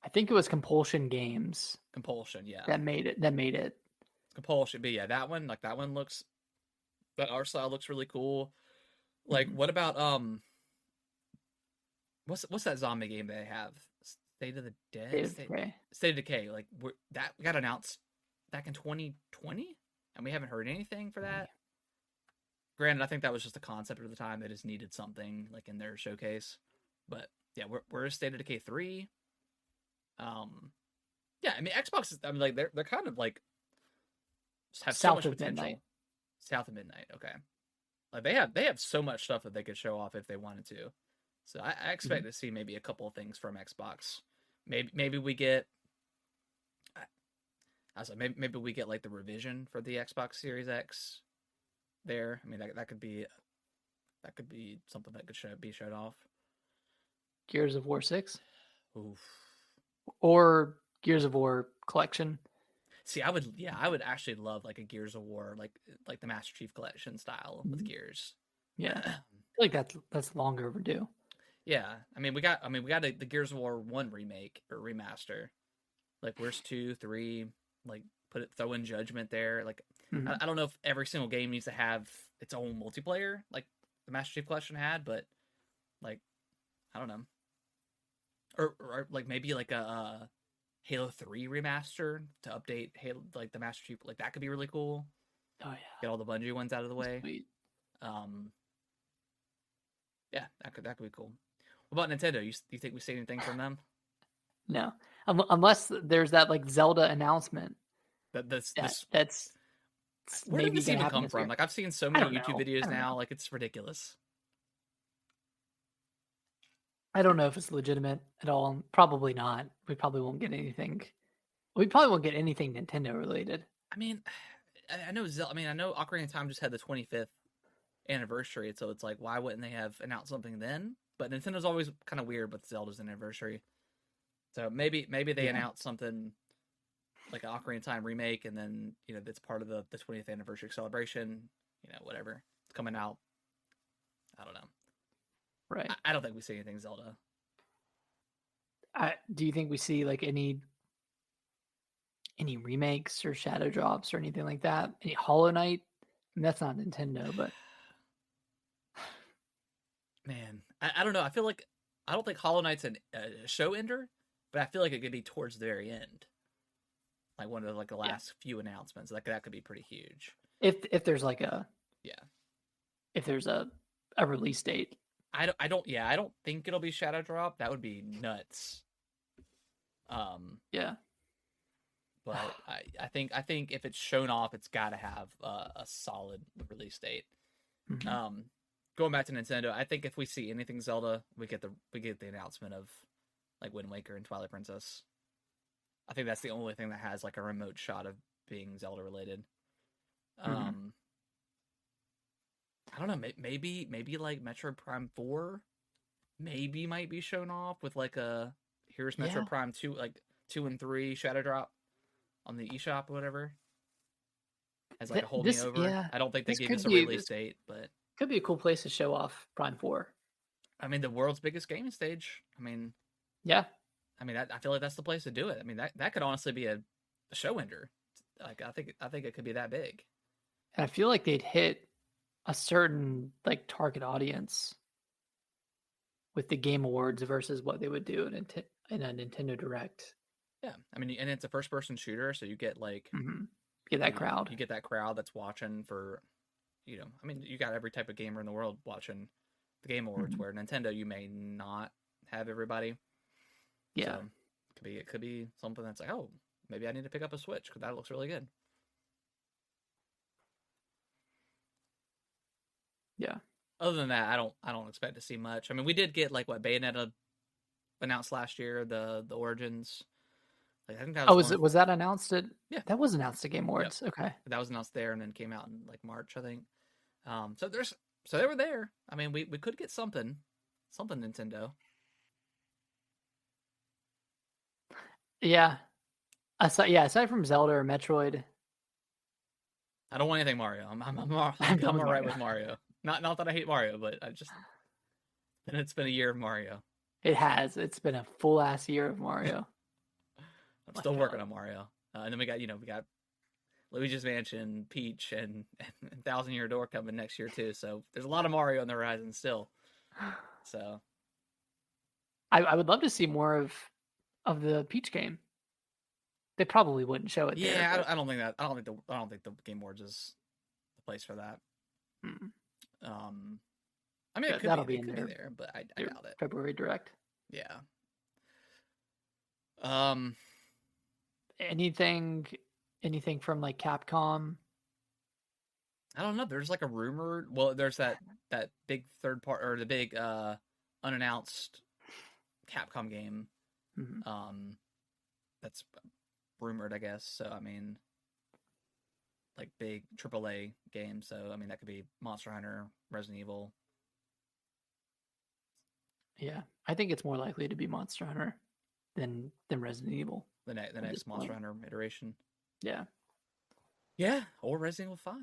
I think it was Compulsion Games Compulsion, yeah, that made it. That made it. Compulsion. But yeah, that one, like that one looks, that art style looks really cool. Like, Mhm. what about what's that zombie game they have? State of the Dead, State of Decay. State of Decay. Like that got announced back in 2020, and we haven't heard anything for that. Granted, I think that was just a concept at the time. They just needed something like in their showcase. But yeah, we're State of Decay 3. Um, yeah, I mean Xbox is, I mean like they're kind of like just have so South much of Midnight. potential. South of Midnight, okay. Like they have so much stuff that they could show off if they wanted to. So I expect Mhm. to see maybe a couple of things from Xbox. Maybe we get I was like maybe we get like the revision for the Xbox Series X there. I mean that could be something that could be showed off. Gears of War 6 Oof. or Gears of War Collection. See, I would actually love like a Gears of War, like the Master Chief Collection style with Mhm. Gears. Yeah, I feel like that's longer overdue. Yeah, I mean we got the Gears of War 1 remake or remaster. Like where's 2, 3, like throw in Judgment there. Like Mhm. I don't know if every single game needs to have its own multiplayer like the Master Chief Collection had, but like I don't know. Or like maybe like a Halo 3 remaster to update Halo like the Master Chief, like that could be really cool. Oh yeah, Get all the Bungie ones out of the way. sweet. Um yeah, that could be cool. What about Nintendo? You think we see anything from them? No, unless there's that like Zelda announcement That that this that's where did maybe this gonna even happen come this from? year. Like I've seen so I many don't YouTube know. I videos don't now, know. like it's ridiculous. I don't know if it's legitimate at all. Probably not. We probably won't get anything. We probably won't get anything Nintendo related. I mean, I know I mean, I know Ocarina of Time just had the 25th anniversary, so it's like, why wouldn't they have announced something then? But Nintendo's always kind of weird with Zelda's anniversary, so maybe they Yeah. announce something like an Ocarina of Time remake, and then that's part of the 20th anniversary celebration. Whatever it's coming out. I don't know. Right. I don't think we see anything Zelda. Do you think we see like any remakes or shadow drops or anything like that? Any Hollow Knight? And that's not Nintendo, but Man, I don't know. I feel like I don't think Hollow Knight's a show ender, but I feel like it could be towards the very end, like one of like the yeah. last few announcements. Like that could be pretty huge. If there's like Yeah, if there's a release date. I don't think it'll be Shadow Drop. That would be nuts. Um, Yeah. but I think if it's shown off, it's got to have a solid release date. Mhm. Um, going back to Nintendo, I think if we see anything Zelda, we get the announcement of like Wind Waker and Twilight Princess. I think that's the only thing that has like a remote shot of being Zelda related. Mm-hmm. Um, I don't know. Maybe like Metro Prime 4 maybe might be shown off with like a here's Metro Yeah, Prime 2, like 2 and 3 Shadow Drop on the eShop or whatever, as like a hold me this over. yeah I don't think they this gave could us a be release date, but a cool place to show off Prime 4. I mean the world's biggest gaming stage. Yeah, I feel like that's the place to do it. I mean that could honestly be a show ender. Like I think it could be that big. and I feel like they'd hit a certain like target audience with the Game Awards versus what they would do in a Nintendo Direct. Yeah, I mean, and it's a first person shooter, so you get like Mm-hmm. Get that crowd. you get that crowd that's watching for, I mean, you got every type of gamer in the world watching the Game Awards. Mm-hmm. Where Nintendo, you may not have everybody, Yeah, so it could be something that's like, oh, maybe I need to pick up a Switch because that looks really good. yeah. Other than that, I don't expect to see much. I mean, we did get like what Bayonetta announced last year, the Origins. Like, I think that Oh, was one. was that announced at Yeah, that was announced at Game yep, Awards? Okay. that was announced there and then came out in like March, I think. So they were there. I mean, we could get something Nintendo. Yeah. Aside from Zelda or Metroid, I don't want anything Mario. I'm done I'm with all right Mario. with Mario. Not that I hate Mario, but I just and it's been a year of Mario. It has. It's been a full ass year of Mario. I'm My still working God. on Mario. And then we got Luigi's Mansion, Peach, and Thousand Year Door coming next year too. So there's a lot of Mario on the horizon still. So I would love to see more of the Peach game. They probably wouldn't show it there, yeah, but I don't think the Game Awards is the place for that. mm, Um, I mean, that'll be it in could be there, but I their doubt it. February Direct. Yeah. Um, Anything anything from like Capcom? I don't know. There's like a rumor. Well, there's that big third part or the big unannounced Capcom game. Mhm. Um, that's rumored, I guess. So I mean, like big AAA game. So I mean, that could be Monster Hunter, Resident Evil. Yeah, I think it's more likely to be Monster Hunter than Resident Evil The at this next Monster point. Hunter iteration. Yeah. Yeah, or Resident Evil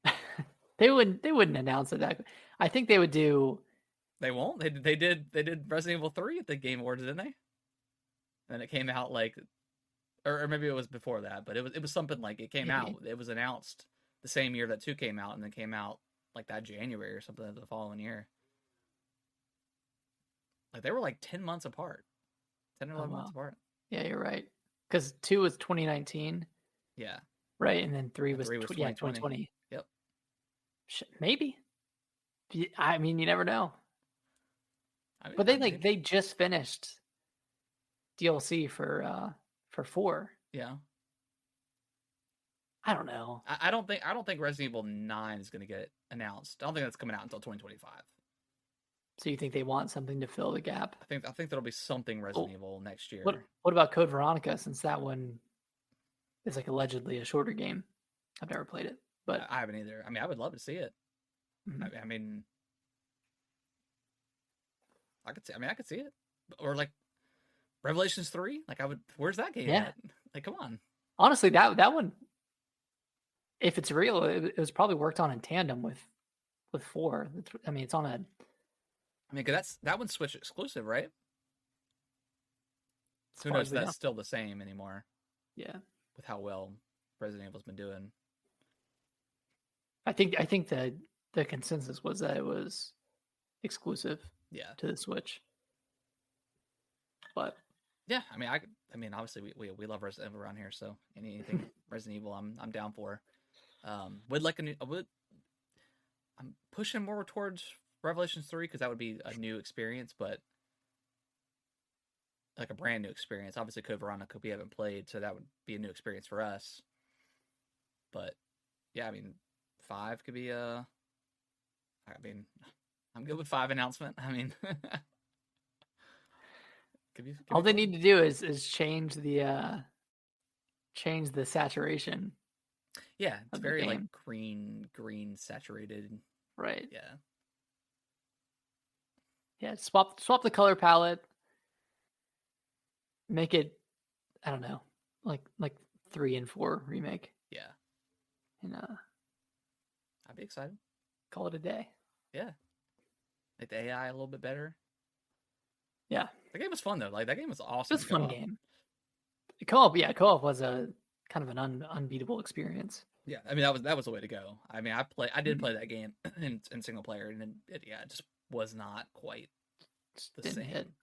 5. They wouldn't announce it that. I think they would do. They won't. They did Resident Evil 3 at the Game Awards, didn't they? And it came out like, or maybe it was before that, but it was something like it came Maybe. out. It was announced the same year that 2 came out, and then came out like that January or something the following year. Like they were like 10 months apart, 10 or Oh 11 months wow. apart. Yeah, you're right. Because 2 was 2019, Yeah, right? And then 3 and was 3 was yeah 2020. 2020. Yep. Maybe. I mean, you never know. I mean, But maybe. they just finished DLC for 4. Yeah. I don't know. I don't think Resident Evil 9 is going to get announced. I don't think that's coming out until 2025. So you think they want something to fill the gap? I think there'll be something Oh, Resident Evil next what year. what about Code Veronica? Since that one is like allegedly a shorter game. I've never played it, but I haven't either. I mean, I would love to see it. mhm. I mean, I could see it. Or like Revelations 3. Like I would. Where's that game Yeah. at? Like, come on. Honestly, that one, if it's real, it was probably worked on in tandem with 4. I mean, it's on a I mean, 'cause that one's Switch exclusive, right? as Who far knows as if we know. that's still the same anymore Yeah, with how well Resident Evil's been doing. I think the consensus was that it was exclusive Yeah, to the Switch, but yeah. I mean, obviously we love Resident Evil around here, so anything Resident Evil, I'm down for. Would like a new. I'm pushing more towards Revelations 3 because that would be a new experience, but like a brand new experience. Obviously, Code Veronica we haven't played, so that would be a new experience for us. But yeah, I mean, 5 could be a. I mean, I'm good with 5 announcement. I mean, could all be they fun. need to do is change change the saturation Yeah, it's of the very like game. green saturated. Right. Yeah. Yeah. Swap the color palette. Make it, I don't know, like 3 and 4 remake, Yeah. and I'd be excited. call it a day. Yeah. Make the AI a little bit better. Yeah. The game was fun though. Like that game was It was awesome a to fun co-op. game. Co-op, yeah, co-op was a kind of an unbeatable experience. Yeah, I mean that was the way to go. I mean, I did Mhm. play that game in single player, and it just was not quite Just the didn't hit. same.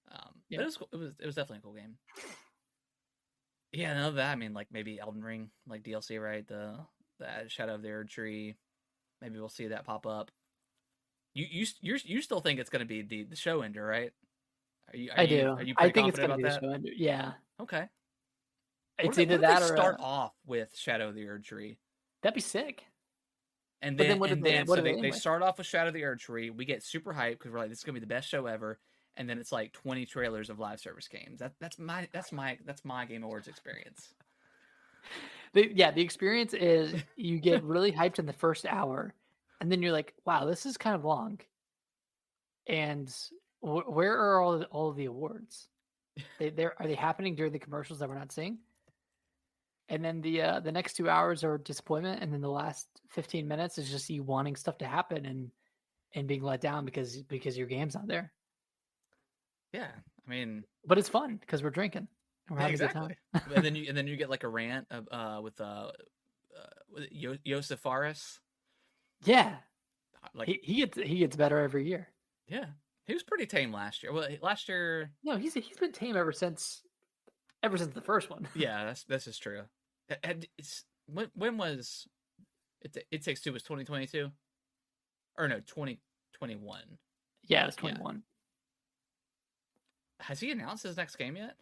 But Yeah. it was definitely a cool game. Yeah, none of that. I mean, like maybe Elden Ring, like DLC, right? The Shadow of the Erd Tree. Maybe we'll see that pop up. You still think it's going to be the show ender, right? I do. Are you I pretty think it's confident gonna about be the that? show ender. Yeah. Okay. It's either What if they that or start off with Shadow of the Erd Tree? that'd be sick. And But then then and then what so do they they end with? start off with Shadow of the Erd Tree. We get super hyped because we're like, this is gonna be the best show ever. And then it's like 20 trailers of live service games. That's my Game Awards experience. The experience is you get really hyped in the first hour, and then you're like, wow, this is kind of long. And where are all of the awards? Are they happening during the commercials that we're not seeing? And then the next 2 hours are disappointment, and then the last 15 minutes is just you wanting stuff to happen and being let down because your game's not there. Yeah, I mean, But it's fun because we're drinking and we're having a good exactly. time. And then you get like a rant with Yosef Fares. Yeah, Like he gets better every year. yeah, he was pretty tame last year. Well, last year, No, he's been tame ever since the first one. yeah, this is true. When was it takes two was 2022 or no 2021? Yeah, it was Yeah, 21. has he announced his next game yet?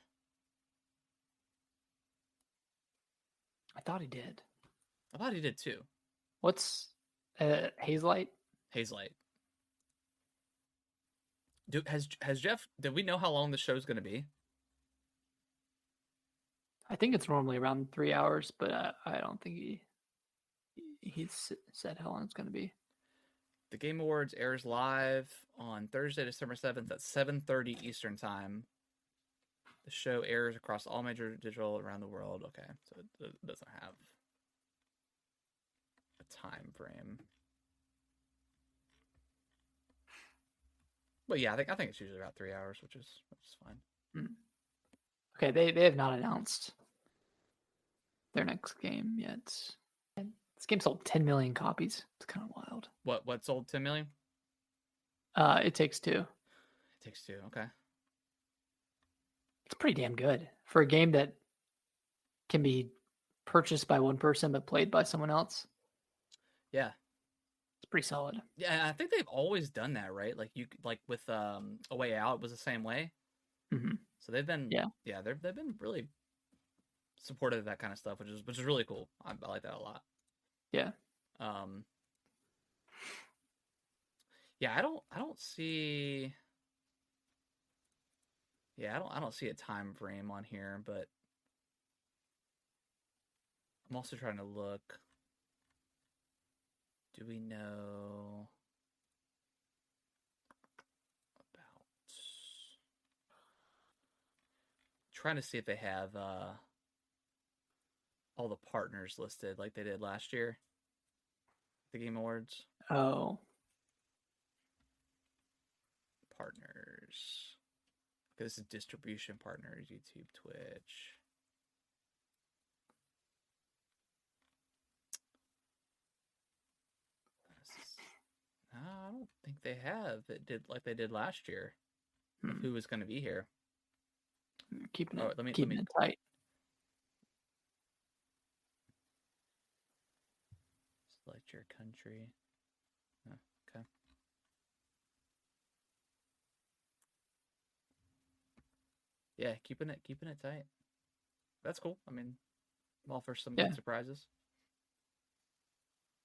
I thought he did. I thought he did too. What's Hazelight? Hazelight. Has Jeff? Did we know how long the show's going to be? I think it's normally around 3 hours, but I don't think he's said how long it's going to be. The Game Awards airs live on Thursday, December 7th at 7:30 Eastern Time. The show airs across all major digital around the world. Okay, so it doesn't have a time frame. But yeah, I think it's usually about 3 hours, which is fine. Okay, they have not announced their next game yet. And this game sold 10 million copies. It's kind of wild. What sold 10 million? It Takes Two. It Takes Two. Okay. It's pretty damn good for a game that can be purchased by one person but played by someone else. Yeah. It's pretty solid. Yeah, I think they've always done that, right? Like with A Way Out was the same way. Mm-hmm. So they've been they've been really supportive of that kind of stuff, which is really cool. I like that a lot. Yeah. Yeah, I don't see. Yeah, I don't see a time frame on here, but I'm also trying to look. Do we know about trying to see if they have all the partners listed like they did last year? The Game Awards. Oh. Partners. This is distribution partners, YouTube, Twitch. I don't think they have. It did like they did last year. Of who was going to be here? Keeping Oh, it let me tight. Select your country. Oh, okay. Yeah, keeping it tight. That's cool. I mean, I'm all for some good surprises.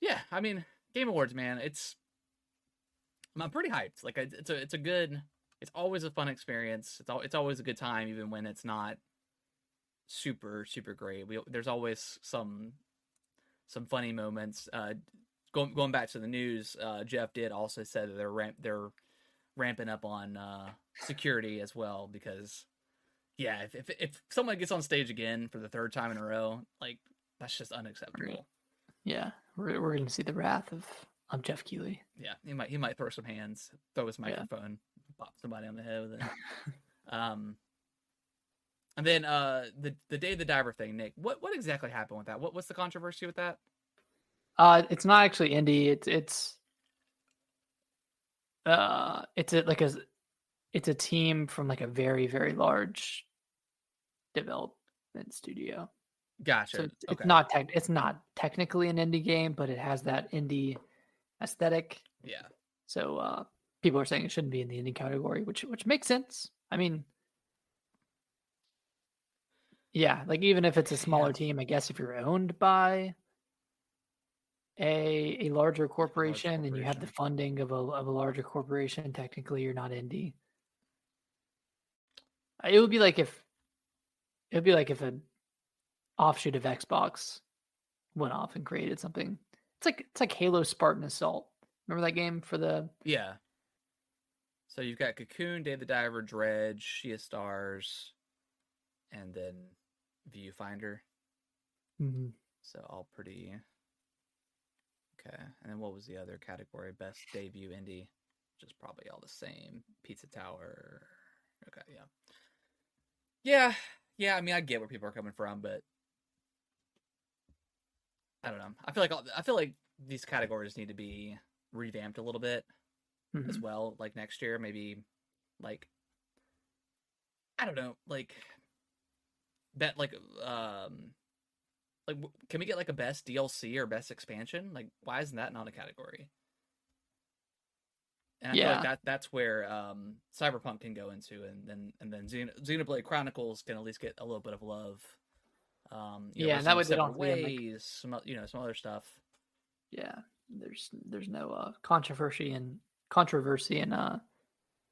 Yeah, I mean, Game Awards, man. I'm pretty hyped. Like it's a good. It's always a fun experience. It's always a good time, even when it's not super super great. There's always some funny moments. Going back to the news, Jeff did also said that they're ramping up on security as well because yeah, if someone gets on stage again for the third time in a row, like that's just unacceptable. Yeah, we're gonna see the wrath of Jeff Keighley. Yeah, he might throw some hands, throw his Yeah. microphone, pop somebody on the head with it. um, and then the Day of the Diver thing, Nick. What exactly happened with that? What's the controversy with that? It's not actually indie. It's a team from like a very very large development studio. So Gotcha. it's Okay. it's not technically an indie game, but it has that indie aesthetic. Yeah. So people are saying it shouldn't be in the indie category, which makes sense. I mean, yeah, like even if it's a smaller Yeah. team, I guess if you're owned by a larger Like a large corporation and you have the corporation. funding of a larger corporation, technically you're not indie. It would be like if an offshoot of Xbox went off and created something. It's like Halo Spartan Assault. Remember that game for the Yeah. So you've got Cocoon, Day of the Diver, Dredge, She of Stars, and then Viewfinder. Mhm. So all pretty okay. And then what was the other category? Best debut indie, which is probably all the same. Pizza Tower. Okay, yeah. Yeah. Yeah, I mean I get where people are coming from, but I don't know. I feel like these categories need to be revamped a little bit as Mhm. well. Like next year, maybe like I don't know, bet like can we get like a best DLC or best expansion? Like why isn't that not a category? And I feel like Yeah. that's where Cyberpunk can go into, and then Xenoblade Chronicles can at least get a little bit of love. Yeah, and Versus that some way they don't separate have to be in like ways, some other stuff. yeah. There's no controversy in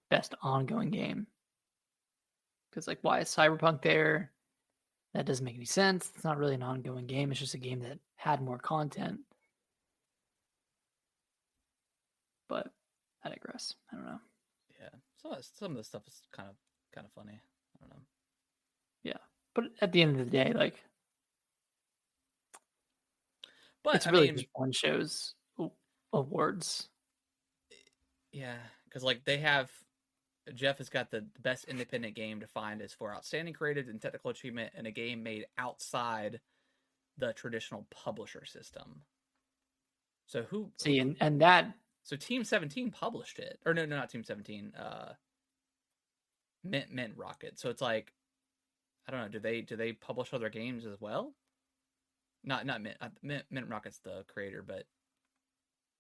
best ongoing game. Because like why is Cyberpunk there? That doesn't make any sense. It's not really an ongoing game. It's just a game that had more content. But I digress. I don't know. Yeah, some of the stuff is kind of funny. I don't know. Yeah. But at the end of the day, like But it's I really mean, just one show's awards. yeah, because like they have Jeff has got the best independent game defined as for outstanding creative and technical achievement in a game made outside the traditional publisher system. So See, and that so Team 17 published it, or no, not Team 17. Mint Rocket. So it's like I don't know. Do they publish other games as well? Not Mint Rocket's the creator, but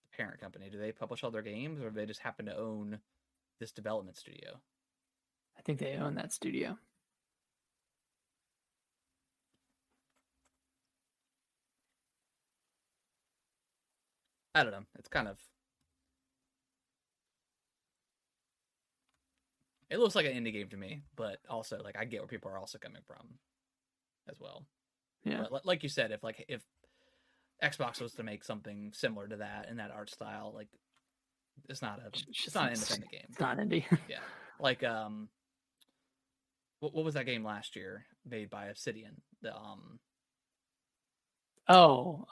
the parent company. Do they publish other games, or do they just happen to own this development studio? I think they own that studio. I don't know. It's kind of it looks like an indie game to me, but also like I get where people are also coming from as well. Yeah. But like you said, if Xbox was to make something similar to that in that art style, like it's not an independent game. It's not indie. Yeah, like what was that game last year made by Obsidian? The Oh,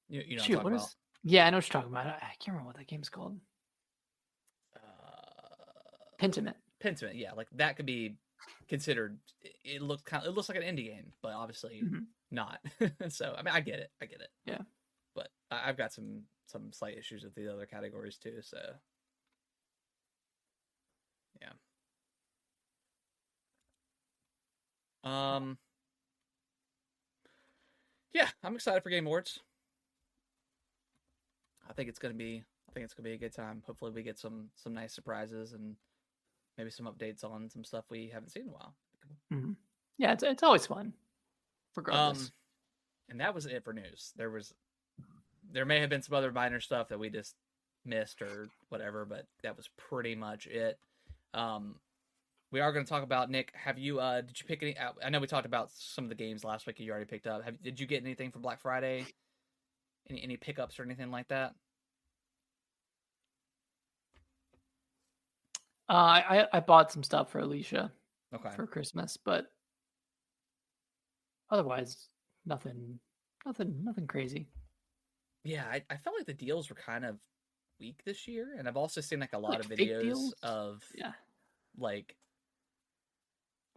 you know what I'm shoot, talking what about. is? Yeah, I know what you're talking about. I can't remember what that game's called. Pentiment. Pentiment, yeah, like that could be considered. It looks like an indie game, but obviously Mhm. not. So I mean, I get it. Yeah. But I've got some slight issues with the other categories too. So yeah. Um. Yeah, I'm excited for Game Awards. I think it's gonna be a good time. Hopefully, we get some nice surprises and maybe some updates on some stuff we haven't seen in a while. Mhm. Yeah, it's always fun, Um, regardless. and that was it for news. There may have been some other minor stuff that we just missed or whatever, but that was pretty much it. Um, we are going to talk about Nick. Have you did you pick any? I know we talked about some of the games last week. You already picked up. Did you get anything for Black Friday? Any pickups or anything like that? I bought some stuff for Alicia Okay. for Christmas, but otherwise nothing crazy. Yeah, I felt like the deals were kind of weak this year, and I've also seen like a lot Like of fake videos deals. of Yeah, like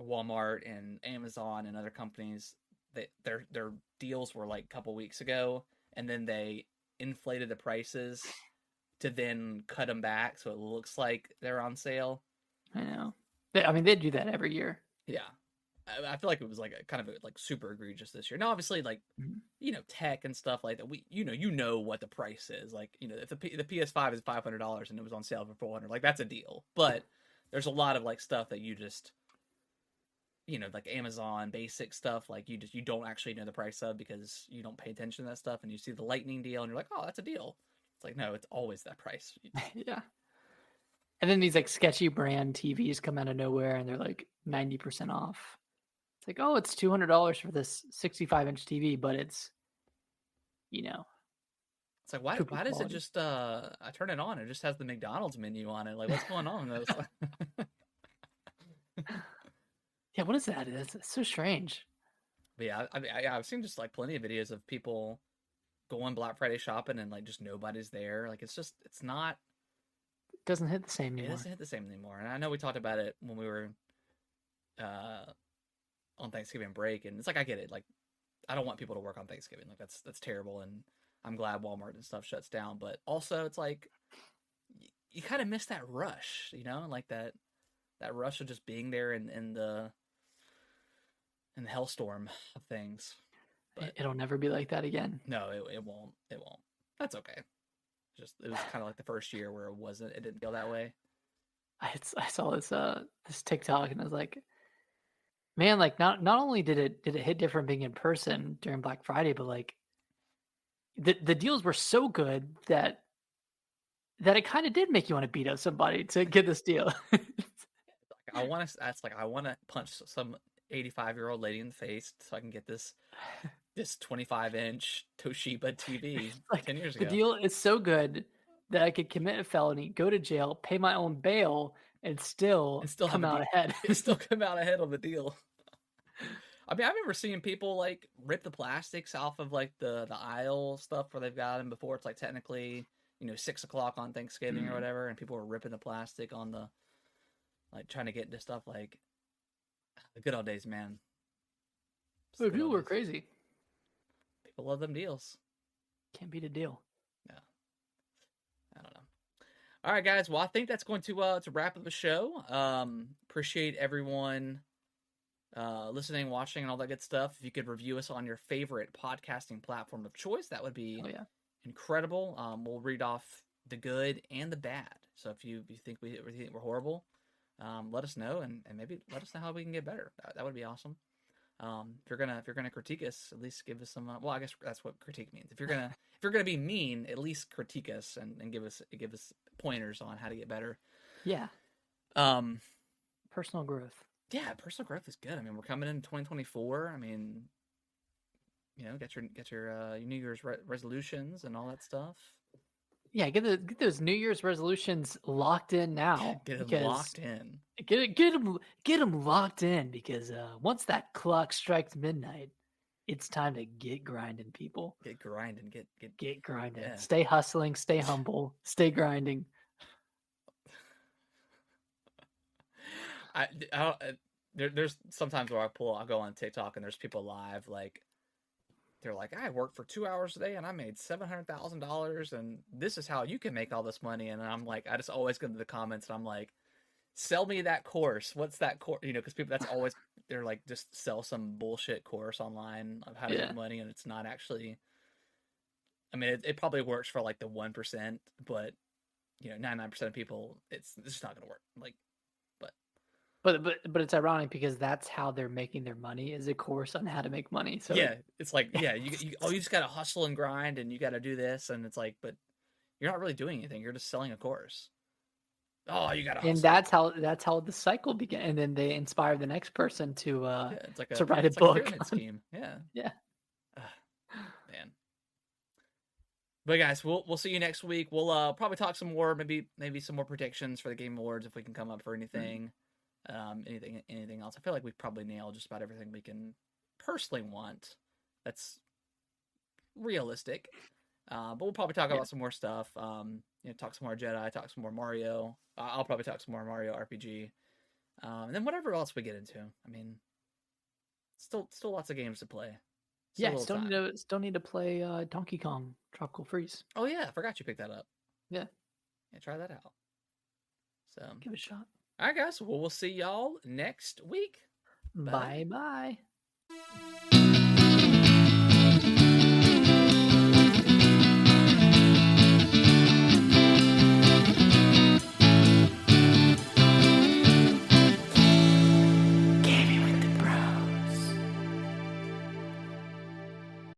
Walmart and Amazon and other companies that their deals were like a couple weeks ago, and then they inflated the prices to then cut them back so it looks like they're on sale. I know. I mean, they do that every year. Yeah, I feel like it was like a kind of like super egregious this year. Now, obviously, like Mhm. tech and stuff like that. We you know what the price is. Like if the PS5 is $500 and it was on sale for 400, like that's a deal. But there's a lot of like stuff that you just like Amazon basic stuff, like you don't actually know the price of because you don't pay attention to that stuff, and you see the lightning deal and you're like, oh, that's a deal. It's like, no, it's always that price. Yeah. And then these like sketchy brand TVs come out of nowhere and they're like 90% off. It's like, oh, it's $200 for this 65-inch TV, but it's, you know, It's like, why poopy why does it quality. just I turn it on, it just has the McDonald's menu on it? Like, what's going on? Yeah, what is that? It's so strange. But yeah, I've seen just like plenty of videos of people going Black Friday shopping and like just nobody's there. Like it's not It doesn't hit the same it anymore. doesn't hit the same anymore. And I know we talked about it when we were uh on Thanksgiving break, and it's like I get it. Like I don't want people to work on Thanksgiving. Like that's terrible, and I'm glad Walmart and stuff shuts down. But also, it's like you kind of miss that rush, like that rush of just being there in the hellstorm of things. But It'll never be like that again. no, it won't. It won't. That's okay. Just it was kind of like the first year where it didn't feel that way. I saw this TikTok and I was like, man, like not only did it hit different being in person during Black Friday, but like the deals were so good that it kind of did make you want to beat up somebody to get this deal. I want to punch some 85-year-old lady in the face so I can get this 25-inch Toshiba TV Like 10 years the ago deal is so good that I could commit a felony, go to jail, pay my own bail, and and still still have come a out deal. ahead. Still come out ahead on the deal. I mean, I remember seeing people like rip the plastics off of like the aisle stuff where they've got them before it's like technically 6 o'clock on Thanksgiving or Mm. whatever, and people were ripping the plastic on the like trying to get into stuff like the good old days, man. Just the Oh, good people old were days. crazy. People love them deals. Can't beat a deal. Yeah, I don't know. All right, guys. Well, I think that's going to wrap up the show. Appreciate everyone listening, watching, and all that good stuff. If you could review us on your favorite podcasting platform of choice, that would be Oh yeah. incredible. We'll read off the good and the bad. So if you think we're horrible, let us know, and maybe let us know how we can get better. That would be awesome. If you're gonna critique us, at least give us some. Well, I guess that's what critique means. If you're gonna be mean, at least critique us and give us pointers on how to get better. Yeah. Um, Personal growth. yeah, personal growth is good. I mean, we're coming in 2024. I mean, get your New Year's resolutions and all that stuff. Yeah, get those New Year's resolutions locked in now Get them because locked in. get them locked in because once that clock strikes midnight, it's time to get grinding, people. Get grinding. Get Get grinding. yeah. Stay hustling, stay humble, stay grinding. I don't, there's sometimes where I'll go on TikTok and there's people live like they're like, I worked for 2 hours a day and I made $700,000 and this is how you can make all this money. And I'm like, I just always go to the comments and I'm like, sell me that course. What's that course? Because people that's always they're like just sell some bullshit course online of how to Yeah. make money and it's not actually. I mean, it probably works for like the 1%, but 99% of people, it's just not gonna work. Like, but But it's ironic because that's how they're making their money is a course on how to make money. So yeah, it's like you just gotta hustle and grind and you gotta do this and it's like, but you're not really doing anything. You're just selling a course. Oh, you gotta And hustle. that's how the cycle began. And then they inspire the next person Yeah, it's like to write a it's like a book. pyramid scheme. Yeah. Yeah. Ugh, man. But guys, we'll see you next week. We'll probably talk some more, maybe some more predictions for the Game Awards if we can come up for Mm. anything. Anything else. I feel like we've probably nailed just about everything we can personally want. That's realistic. But we'll probably talk Yeah. about some more stuff. Talk some more Jedi, talk some more Mario. I'll probably talk some more Mario RPG. And then whatever else we get into. I mean, still lots of games to play. Still a Yeah. little time. Still need to play Donkey Kong Tropical Freeze. Oh yeah, I forgot you picked that up. Yeah. Yeah, try that out. So, Give it a shot. all right, guys. Well, we'll see y'all next week. Bye. Bye bye.